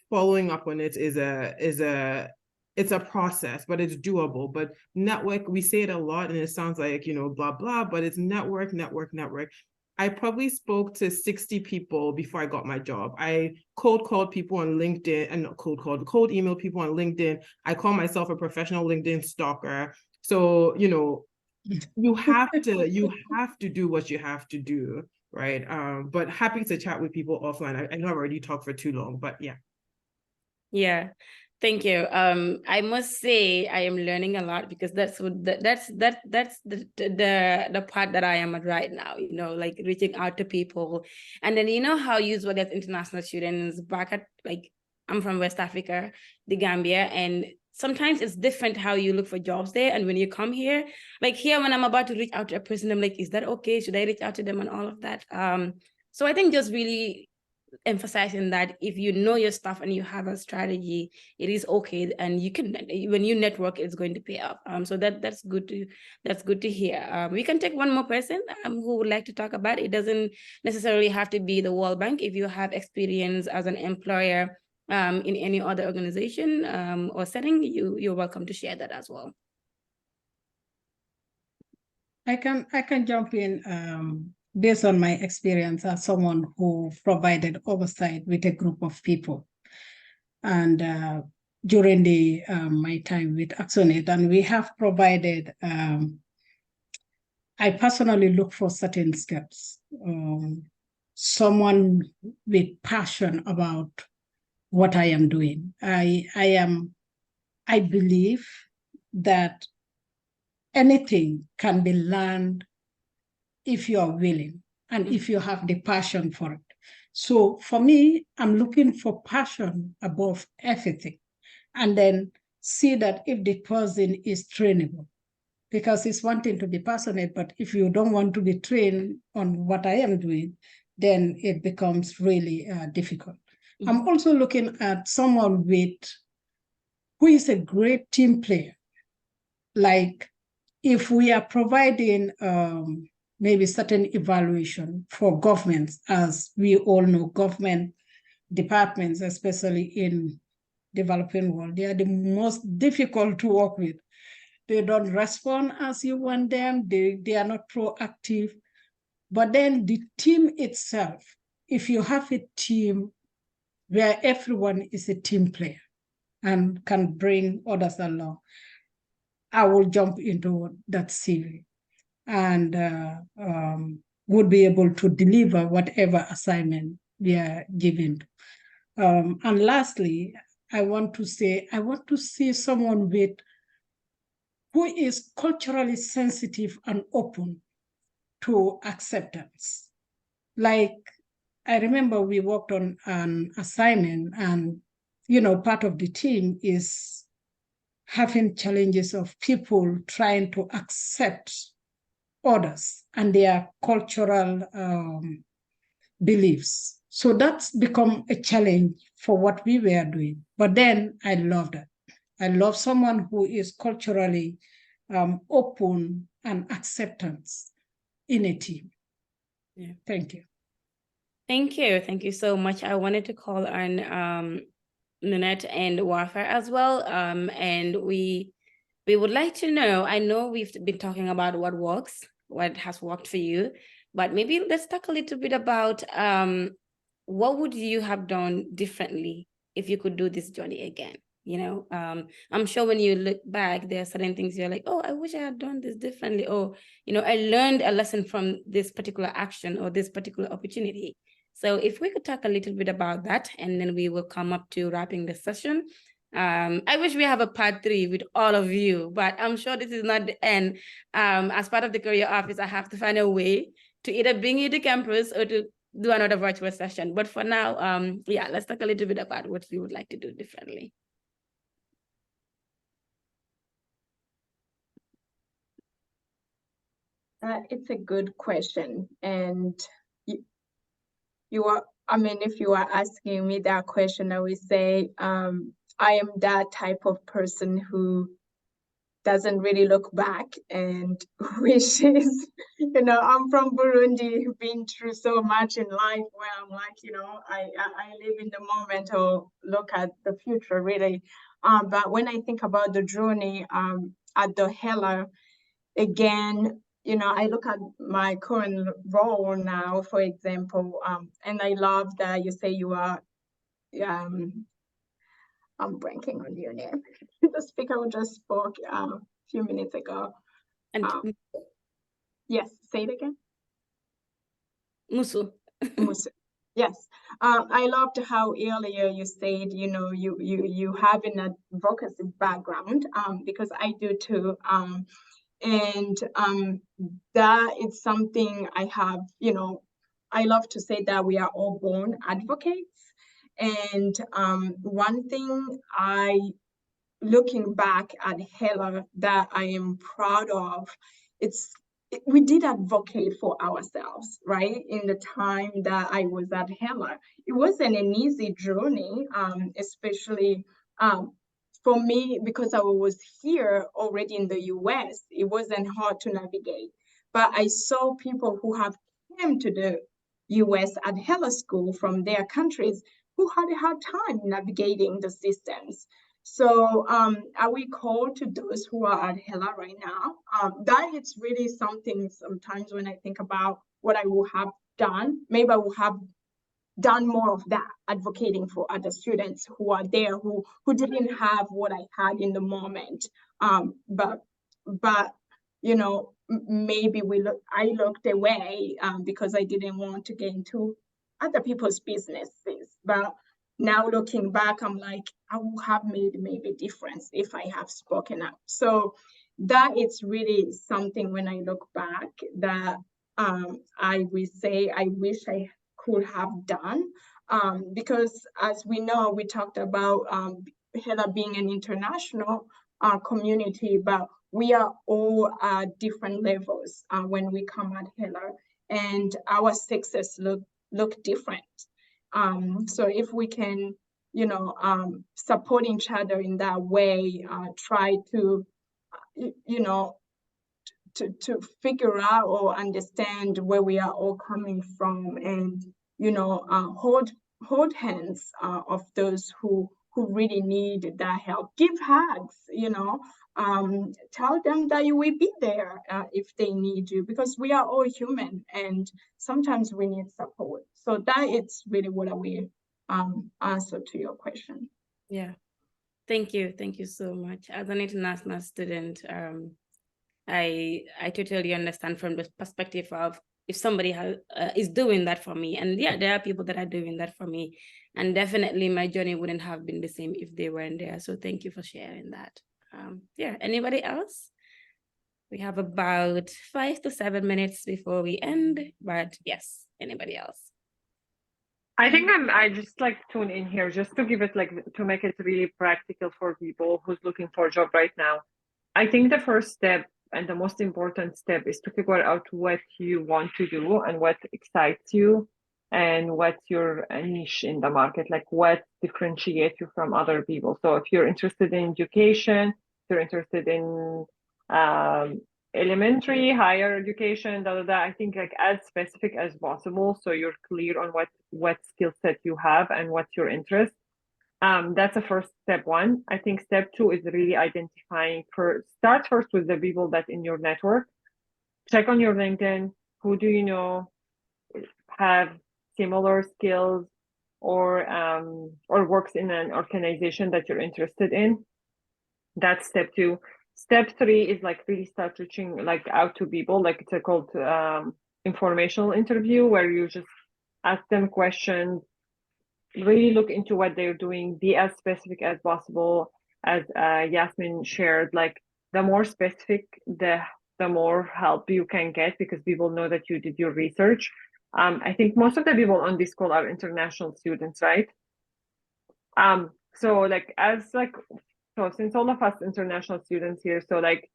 [SPEAKER 3] following up on it it's a process, but it's doable. But network, we say it a lot and it sounds like, blah, blah, but it's network. I probably spoke to 60 people before I got my job. I cold called people on LinkedIn, and not cold emailed people on LinkedIn. I call myself a professional LinkedIn stalker. So, you have to do what you have to do, right? But happy to chat with people offline. I know I've already talked for too long, but yeah.
[SPEAKER 2] Yeah, thank you. I must say I am learning a lot because that's the part that I am at right now, like reaching out to people. And then how usually as international students back at, like, I'm from West Africa, the Gambia, and sometimes it's different how you look for jobs there. And when you come here, like here, when I'm about to reach out to a person, I'm like, is that okay? Should I reach out to them and all of that? So I think just really emphasizing that if you know your stuff and you have a strategy, it is okay, and you can, when you network, it's going to pay off. So that's good to hear. We can take one more person who would like to talk about it. It doesn't necessarily have to be the World Bank. If you have experience as an employer in any other organization or setting, you're welcome to share that as well.
[SPEAKER 1] I can jump in based on my experience as someone who provided oversight with a group of people, and during my time with ActionAid, and we have provided. I personally look for certain skills. Someone with passion about what I am doing. I believe that anything can be learned if you are willing and if you have the passion for it. So for me, I'm looking for passion above everything, and then see that if the person is trainable, because it's one thing to be passionate, but if you don't want to be trained on what I am doing, then it becomes really difficult. Mm-hmm. I'm also looking at someone who is a great team player. Like if we are providing maybe certain evaluation for governments, as we all know, government departments, especially in developing world, they are the most difficult to work with. They don't respond as you want them. They are not proactive. But then the team itself, if you have a team where everyone is a team player and can bring others along, I will jump into that CV and would be able to deliver whatever assignment we are given. And lastly, I want to see someone who is culturally sensitive and open to acceptance. Like, I remember we worked on an assignment, and part of the team is having challenges of people trying to accept others and their cultural beliefs. So that's become a challenge for what we were doing. But then I love that. I love someone who is culturally open and acceptance in a team.
[SPEAKER 2] Yeah.
[SPEAKER 1] Thank you.
[SPEAKER 2] Thank you. Thank you so much. I wanted to call on Nanette and Wafa as well. And we would like to know, I know we've been talking about what works, what has worked for you, but maybe let's talk a little bit about what would you have done differently if you could do this journey again? You know, I'm sure when you look back, there are certain things you're like, oh, I wish I had done this differently. Or, you know, I learned a lesson from this particular action or this particular opportunity. So if we could talk a little bit about that, and then we will come up to wrapping the session. I wish we have a part 3 with all of you, but I'm sure this is not the end. As part of the career office, I have to find a way to either bring you to campus or to do another virtual session. But for now, yeah, let's talk a little bit about what you would like to do differently.
[SPEAKER 4] It's a good question. And you are, I mean, if you are asking me that question, I would say I am that type of person who doesn't really look back and wishes, you know, I'm from Burundi, been through so much in life where I'm like, you know, I live in the moment or look at the future really. But when I think about the journey at the Heller, again, you know, I look at my current role now, for example, and I love that you say you are, I'm blanking on your name. The speaker who just spoke a few minutes ago.
[SPEAKER 2] And
[SPEAKER 4] Yes, say it again.
[SPEAKER 2] Musu.
[SPEAKER 4] Musu. Yes. I loved how earlier you said, you know, you have an advocacy background, because I do too. And that is something I have, you know, I love to say that we are all born advocates. And one thing looking back at Heller that I am proud of, we did advocate for ourselves, right? In the time that I was at Heller, it wasn't an easy journey, especially for me, because I was here already in the US, it wasn't hard to navigate. But I saw people who have come to the US at Heller School from their countries who had a hard time navigating the systems. So are we called to those who are at Heller right now? That is really something sometimes when I think about what I will have done, maybe I will have done more of that, advocating for other students who are there, who didn't have what I had in the moment. But you know, maybe I looked away because I didn't want to get into other people's businesses. But now looking back, I'm like, I would have made maybe a difference if I have spoken up. So that is really something when I look back that I will say I wish I could have done. Because as we know, we talked about Heller being an international community, but we are all at different levels when we come at Heller, and our success look different. So if we can, you know, support each other in that way, try to, you know, to figure out or understand where we are all coming from, and you know, hold hands of those who really need that help. Give hugs, you know, tell them that you will be there if they need you, because we are all human and sometimes we need support. So that is really what I will answer to your question.
[SPEAKER 2] Yeah, thank you so much. As an international student, I totally understand from the perspective of if somebody is doing that for me, and yeah, there are people that are doing that for me, and definitely my journey wouldn't have been the same if they weren't there. So thank you for sharing that. Yeah, anybody else? We have about 5 to 7 minutes before we end, but yes, anybody else?
[SPEAKER 6] I think I just like tune in here just to give it like to make it really practical for people who's looking for a job right now. I think the first step and the most important step is to figure out what you want to do and what excites you and what's your niche in the market, like what differentiates you from other people. So if you're interested in education, if you're interested in elementary, higher education, I think like as specific as possible so you're clear on what skill set you have and what's your interest. That's the first step one. I think step two is really identifying start first with the people that in your network. Check on your LinkedIn, who do you know have similar skills or works in an organization that you're interested in. That's step two. Step three is like really start reaching like out to people, like it's called informational interview, where you just ask them questions, really look into what they're doing, be as specific as possible. As Yasmin shared, like the more specific, the more help you can get because people know that you did your research. I think most of the people on this call are international students, right? So like so since all of us international students here, so like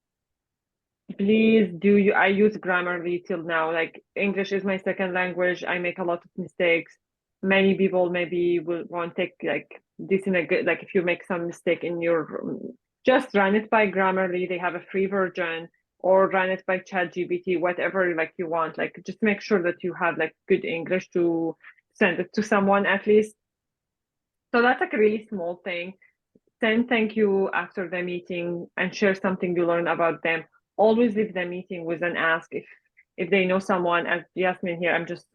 [SPEAKER 6] please I use Grammarly till now. Like English is my second language. I make a lot of mistakes. Many people maybe won't take like this in a good, like if you make some mistake in your, just run it by Grammarly. They have a free version, or run it by ChatGPT, whatever like you want. Like just make sure that you have like good English to send it to someone at least. So that's like a really small thing. Send thank you after the meeting and share something you learn about them. Always leave the meeting with an ask if they know someone. As Yasmin here, I'm just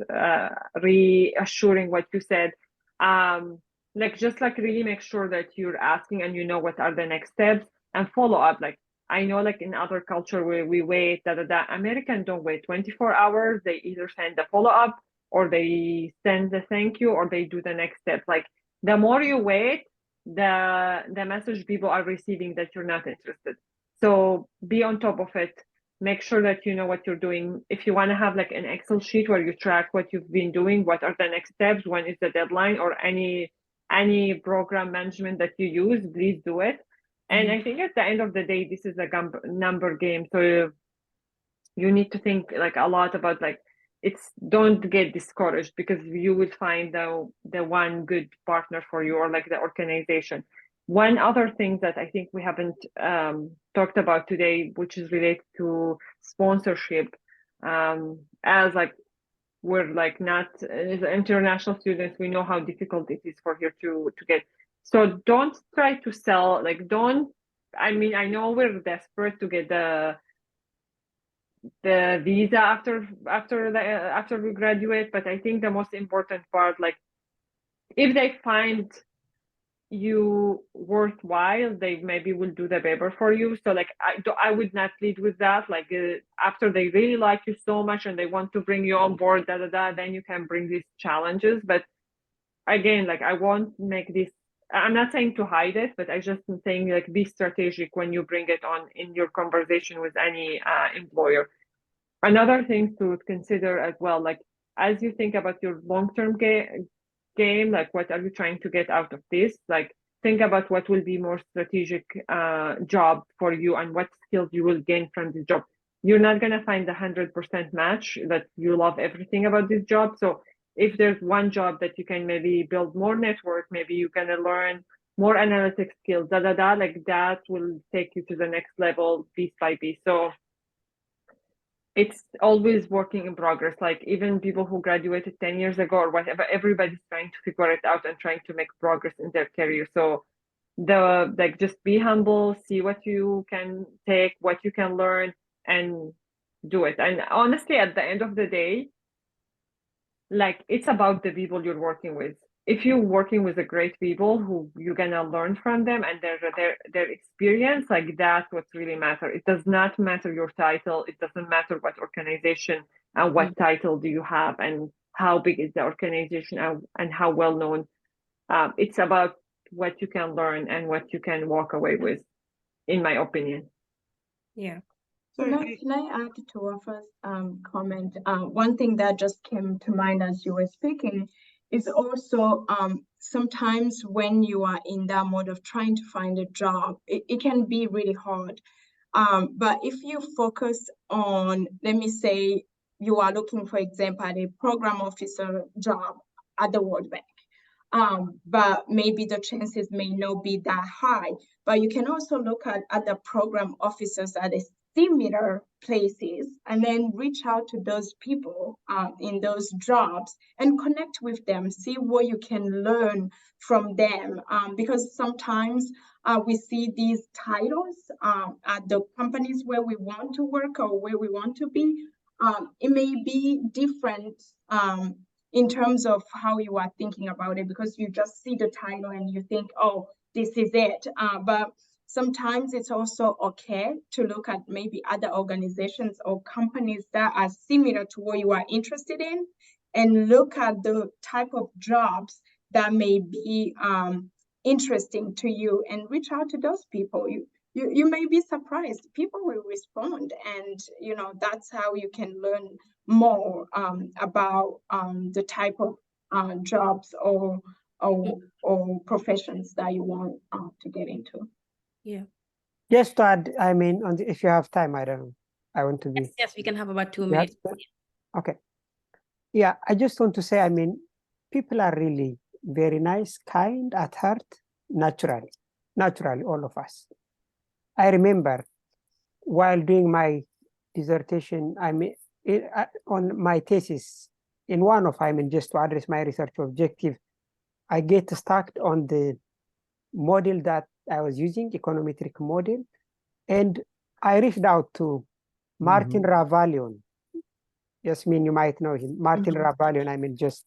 [SPEAKER 6] reassuring what you said. Like just like really make sure that you're asking and you know what are the next steps and follow up. Like I know like in other culture where we wait, American don't wait 24 hours. They either send the follow up or they send the thank you or they do the next step. Like the more you wait, the message people are receiving that you're not interested. So be on top of it. Make sure that you know what you're doing. If you want to have like an Excel sheet where you track what you've been doing, what are the next steps, when is the deadline, or any program management that you use, please do it. And I think at the end of the day, this is a number game. So you need to think like a lot about like, don't get discouraged because you will find the one good partner for you or like the organization. One other thing that I think we haven't talked about today, which is related to sponsorship, as like we're like not as international students, we know how difficult it is for here to get. So don't try to sell, like I mean, I know we're desperate to get the visa after we graduate, but I think the most important part, like if they find you worthwhile, they maybe will do the paper for you. So like I would not lead with that. Like after they really like you so much and they want to bring you on board, then you can bring these challenges. But again, like I won't make this, I'm not saying to hide it, but I just am saying like be strategic when you bring it on in your conversation with any employer. Another thing to consider as well, like as you think about your long-term game, like what are you trying to get out of this? Like think about what will be more strategic job for you and what skills you will gain from this job. You're not going to find the 100% match that you love everything about this job. So if there's one job that you can maybe build more network, maybe you're going to learn more analytic skills, like that will take you to the next level piece by piece. So it's always working in progress. Like even people who graduated 10 years ago or whatever, everybody's trying to figure it out and trying to make progress in their career. So just be humble, see what you can take, what you can learn, and do it. And honestly, at the end of the day, like it's about the people you're working with. If you're working with a great people who you're gonna learn from them and their experience, like that's what really matters. It does not matter your title. It doesn't matter what organization and what title do you have and how big is the organization and how well known. It's about what you can learn and what you can walk away with, in my opinion.
[SPEAKER 2] Yeah.
[SPEAKER 4] Can I add to Wafa's comment? One thing that just came to mind as you were speaking is also sometimes when you are in that mode of trying to find a job, it can be really hard. But if you focus on, let me say, you are looking, for example, at a program officer job at the World Bank, but maybe the chances may not be that high. But you can also look at other program officers at a similar places and then reach out to those people in those jobs and connect with them, see what you can learn from them. Because sometimes we see these titles at the companies where we want to work or where we want to be. It may be different in terms of how you are thinking about it, because you just see the title and you think, oh, this is it. But sometimes it's also okay to look at maybe other organizations or companies that are similar to what you are interested in and look at the type of jobs that may be interesting to you and reach out to those people. You may be surprised. People will respond, and that's how you can learn more about the type of jobs or professions that you want to get into.
[SPEAKER 2] Yeah.
[SPEAKER 5] Just to add, I mean, if you have time, I want to be.
[SPEAKER 2] Yes, we can have about 2
[SPEAKER 5] Yeah,
[SPEAKER 2] minutes.
[SPEAKER 5] okay. Yeah, I just want to say, I mean, people are really very nice, kind at heart, naturally, all of us. I remember while doing my dissertation, I mean, on my thesis, in one of, I mean, just to address my research objective, I get stuck on the model that I was using, econometric model, and I reached out to Martin Ravalion. Yasmin, you might know him. Martin Ravalion, I mean, just,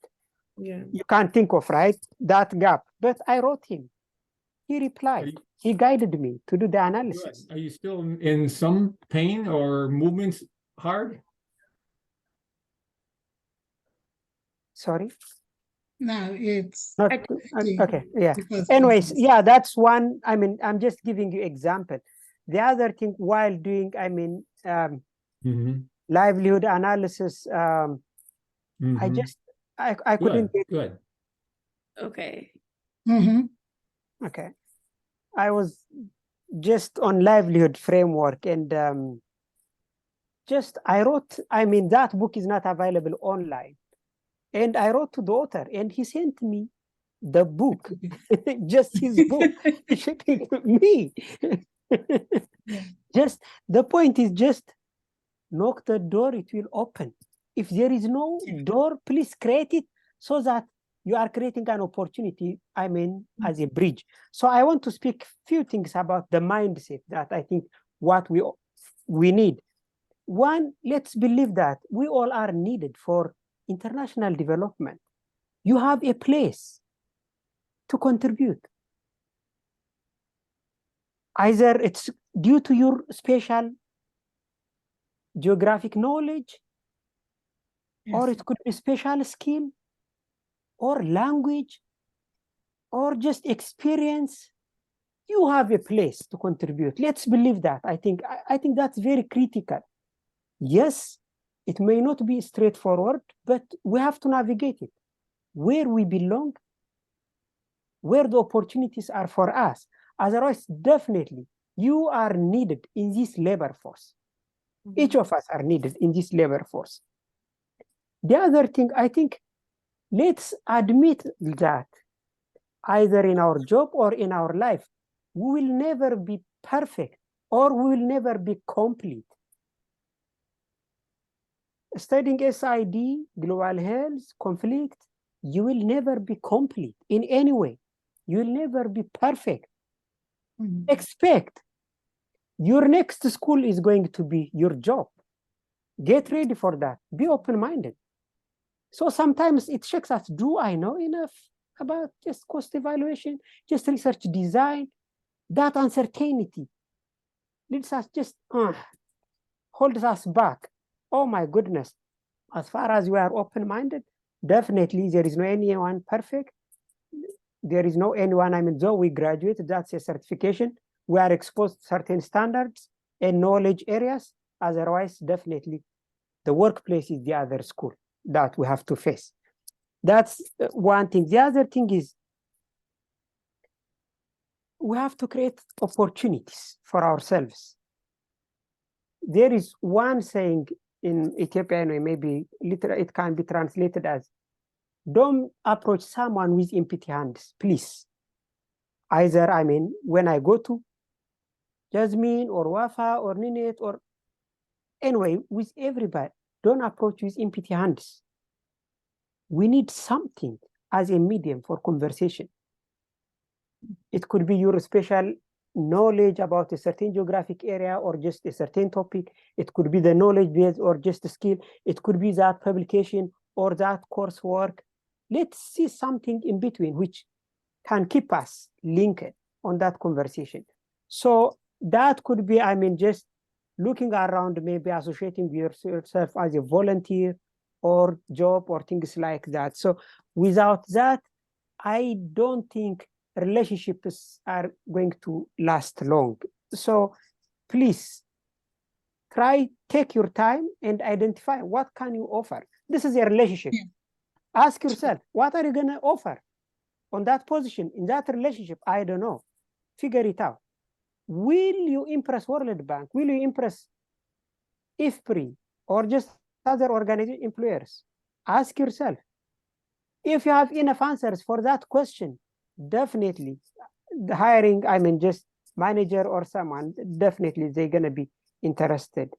[SPEAKER 5] you can't think of, right, that gap. But I wrote him. He replied. He guided me to do the analysis.
[SPEAKER 7] Are you still in some pain or movements hard?
[SPEAKER 5] Sorry?
[SPEAKER 1] No, it's
[SPEAKER 5] Not, okay, yeah. Anyways, yeah, that's one. I mean, I'm just giving you example. The other thing, while doing, I mean, livelihood analysis, I just, I couldn't get.
[SPEAKER 7] Good.
[SPEAKER 2] Okay.
[SPEAKER 5] Okay. I was just on livelihood framework, and just I wrote, I mean, that book is not available online. And I wrote to the author, and he sent me the book, just his book, shipping to me. Just the point is just knock the door, it will open. If there is no door, please create it so that you are creating an opportunity, I mean, as a bridge. So I want to speak few things about the mindset that I think what we need. One, let's believe that we all are needed for international development. You have a place to contribute. Either it's due to your special geographic knowledge, or it could be special skill, or language, or just experience. You have a place to contribute. Let's believe that. I think that's very critical. Yes, it may not be straightforward, but we have to navigate it. Where we belong, where the opportunities are for us. Otherwise, definitely, you are needed in this labor force. Each of us are needed in this labor force. The other thing, I think, let's admit that either in our job or in our life, we will never be perfect or we will never be complete. Studying SID, global health, conflict, you will never be complete in any way. You will never be perfect. Expect your next school is going to be your job. Get ready for that. Be open-minded. So sometimes it shakes us. Do I know enough about just cost evaluation, just research design? That uncertainty leads us just holds us back. Oh my goodness. As far as we are open-minded, definitely there is no anyone perfect. There is no anyone, I mean, though we graduated, that's a certification. We are exposed to certain standards and knowledge areas. Otherwise, definitely, the workplace is the other school that we have to face. That's one thing. The other thing is we have to create opportunities for ourselves. There is one saying in Ethiopian, or maybe literally it can be translated as, don't approach someone with empty hands, please. Either, I mean, when I go to Jasmine or Wafa or Ninette or anyway, with everybody, don't approach with empty hands. We need something as a medium for conversation. It could be your special knowledge about a certain geographic area or just a certain topic. It could be the knowledge base or just a skill. It could be that publication or that coursework. Let's see something in between which can keep us linked on that conversation. So that could be, I mean, just looking around, maybe associating yourself as a volunteer or job or things like that. So without that, I don't think relationships are going to last long. So please take your time and identify what can you offer. This is a relationship.
[SPEAKER 1] Yeah.
[SPEAKER 5] Ask yourself, what are you going to offer on that position, in that relationship? I don't know. Figure it out. Will you impress World Bank? Will you impress IFPRI or just other organization employers? Ask yourself. If you have enough answers for that question, definitely the hiring, I mean, just manager or someone, definitely they're going to be interested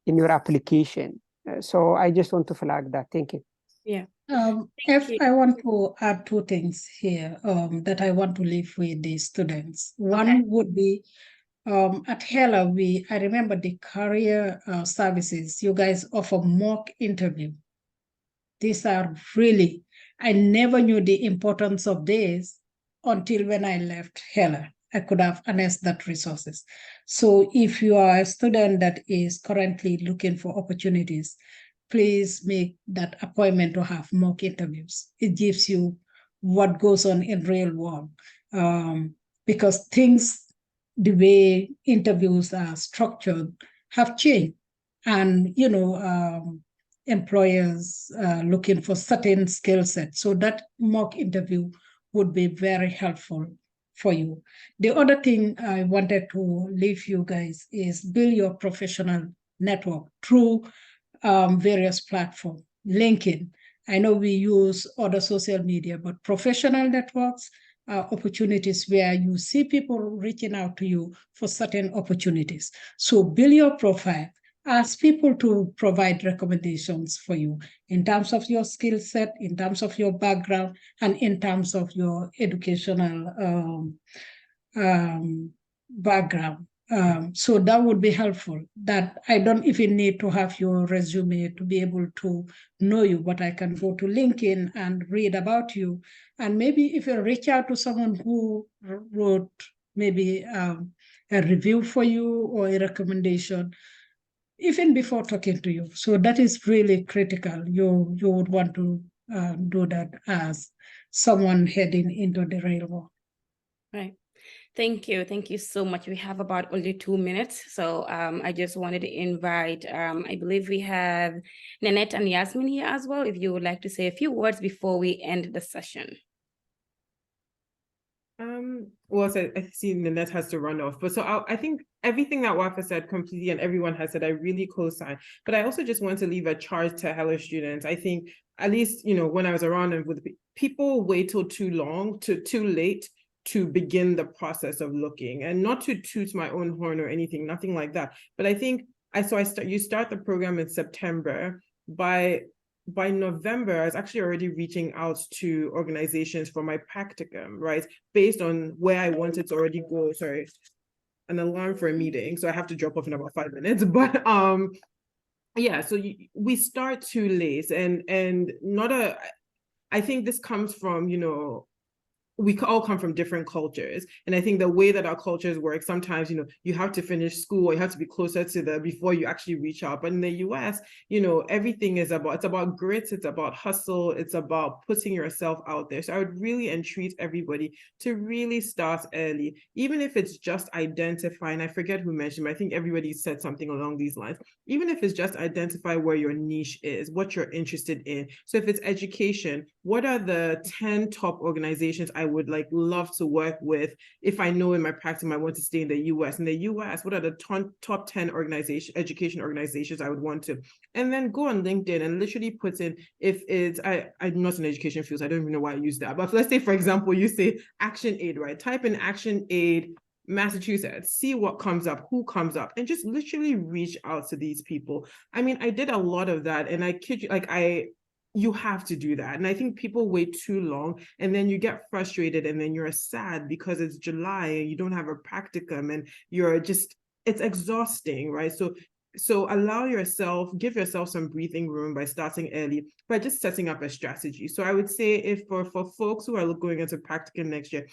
[SPEAKER 5] in your application. So I just want to flag that. Thank you.
[SPEAKER 2] Yeah.
[SPEAKER 1] If I want to add two things here that I want to leave with the students. One would be at HELA, I remember the career services, you guys offer mock interview. These are really, I never knew the importance of this until when I left HELA. I could have harnessed that resources. So if you are a student that is currently looking for opportunities, please make that appointment to have mock interviews. It gives you what goes on in real world. Because things, the way interviews are structured, have changed. And, employers looking for certain skill sets. So that mock interview would be very helpful for you. The other thing I wanted to leave you guys is build your professional network through various platforms. LinkedIn. I know we use other social media, but professional networks are opportunities where you see people reaching out to you for certain opportunities. So build your profile. Ask people to provide recommendations for you in terms of your skill set, in terms of your background, and in terms of your educational background. So that would be helpful, that I don't even need to have your resume to be able to know you, but I can go to LinkedIn and read about you. And maybe if you reach out to someone who wrote maybe a review for you or a recommendation, even before talking to you. So that is really critical. You would want to do that as someone heading into the real world.
[SPEAKER 2] Right. Thank you. Thank you so much. We have about only 2 minutes. So I just wanted to invite, I believe we have Ninette and Yasmin here as well, if you would like to say a few words before we end the session.
[SPEAKER 3] Well, so I see Ninette has to run off, but so I think everything that Wafa said completely and everyone has said, I really co-sign. But I also just want to leave a charge to HELA students. I think at least, when I was around and with people wait till too late to begin the process of looking, and not to toot my own horn or anything, nothing like that. But I think you start the program in September. By November, I was actually already reaching out to organizations for my practicum, right? Based on where I wanted to already go. Sorry, an alarm for a meeting. So I have to drop off in about 5 minutes. But yeah, so we start too late, and I think this comes from, we all come from different cultures. And I think the way that our cultures work, sometimes, you have to finish school or you have to be closer to before you actually reach out. But in the US, everything it's about grit, it's about hustle, it's about putting yourself out there. So I would really entreat everybody to really start early, even if it's just identifying, I forget who mentioned, but I think everybody said something along these lines. Even if it's just identify where your niche is, what you're interested in. So if it's education, what are the 10 top organizations I would love to work with if I know in my practice I want to stay in the US? In the US, what are the top 10 education organizations I would want to? And then go on LinkedIn and literally put in, if it's, I'm not in education field, so I don't even know why I use that. But let's say, for example, you say Action Aid, right? Type in Action Aid Massachusetts, see what comes up, who comes up, and just literally reach out to these people. I mean, I did a lot of that, and I kid you, you have to do that. And I think people wait too long, and then you get frustrated, and then you're sad because it's July and you don't have a practicum, and it's exhausting, right? So give yourself some breathing room by starting early, by just setting up a strategy. So I would say, if for folks who are going into practicum next year,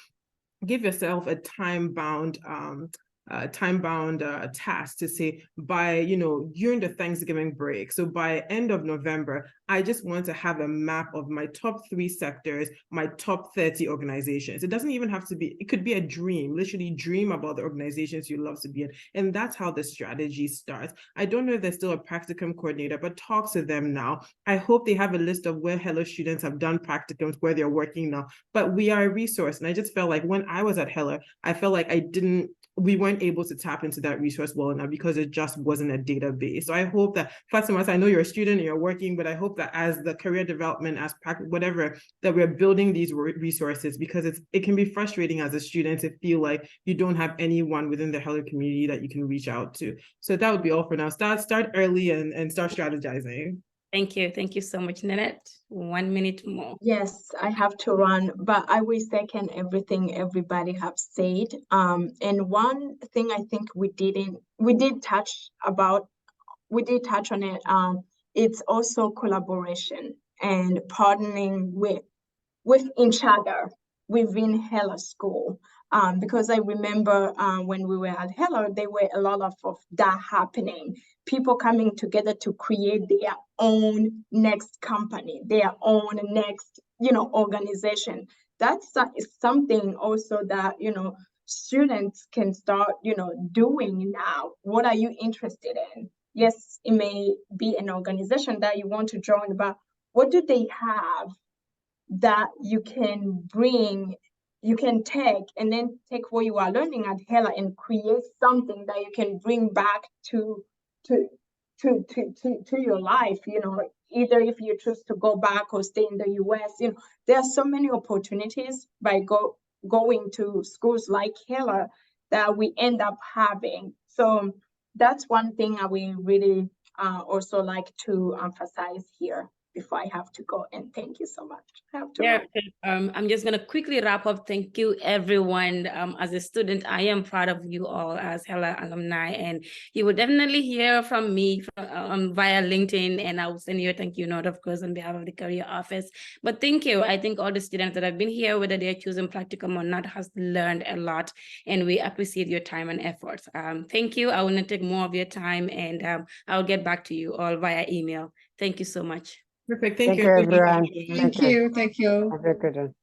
[SPEAKER 3] give yourself a time-bound task to say, by during the Thanksgiving break, so by end of November, I just want to have a map of my top 3 sectors, my top 30 organizations. It doesn't even have to be, it could be a dream. Literally dream about the organizations you love to be in, and that's how the strategy starts. I don't know if there's still a practicum coordinator, but talk to them now. I hope they have a list of where Heller students have done practicums, where they're working now. But we are a resource, and I just felt like when I was at Heller, I felt like we weren't able to tap into that resource well enough because it just wasn't a database. So I hope that, Fatima, I know you're a student and you're working, but I hope that as the career development, as whatever, that we're building these resources, because it can be frustrating as a student to feel like you don't have anyone within the Heller community that you can reach out to. So that would be all for now. Start early and start strategizing.
[SPEAKER 2] Thank you. Thank you so much, Nanette. 1 minute more.
[SPEAKER 4] Yes, I have to run, but I will second everything everybody have said. And one thing I think we did touch on it. It's also collaboration and partnering with each other within Heller School. Because I remember when we were at Heller, there were a lot of that happening. People coming together to create their own next company, their own next, organization. That's something also that, students can start, doing now. What are you interested in? Yes, it may be an organization that you want to join, but what do they have that you can bring, you can take, and then take what you are learning at Heller and create something that you can bring back to your life, either if you choose to go back or stay in the US. There are so many opportunities by going to schools like Heller that we end up having. So that's one thing I will really also like to emphasize here before I have to go. And thank you so much. I have to run.
[SPEAKER 2] I'm just going to quickly wrap up. Thank you, everyone. As a student, I am proud of you all as Heller alumni, and you will definitely hear from me via LinkedIn, and I will send you a thank you note, of course, on behalf of the career office. But thank you. I think all the students that have been here, whether they're choosing practicum or not, has learned a lot, and we appreciate your time and efforts. Thank you. I will not take more of your time, and I'll get back to you all via email. Thank you so much.
[SPEAKER 3] Perfect.
[SPEAKER 5] Thank you, everyone.
[SPEAKER 1] Thank you.
[SPEAKER 5] Have a good one.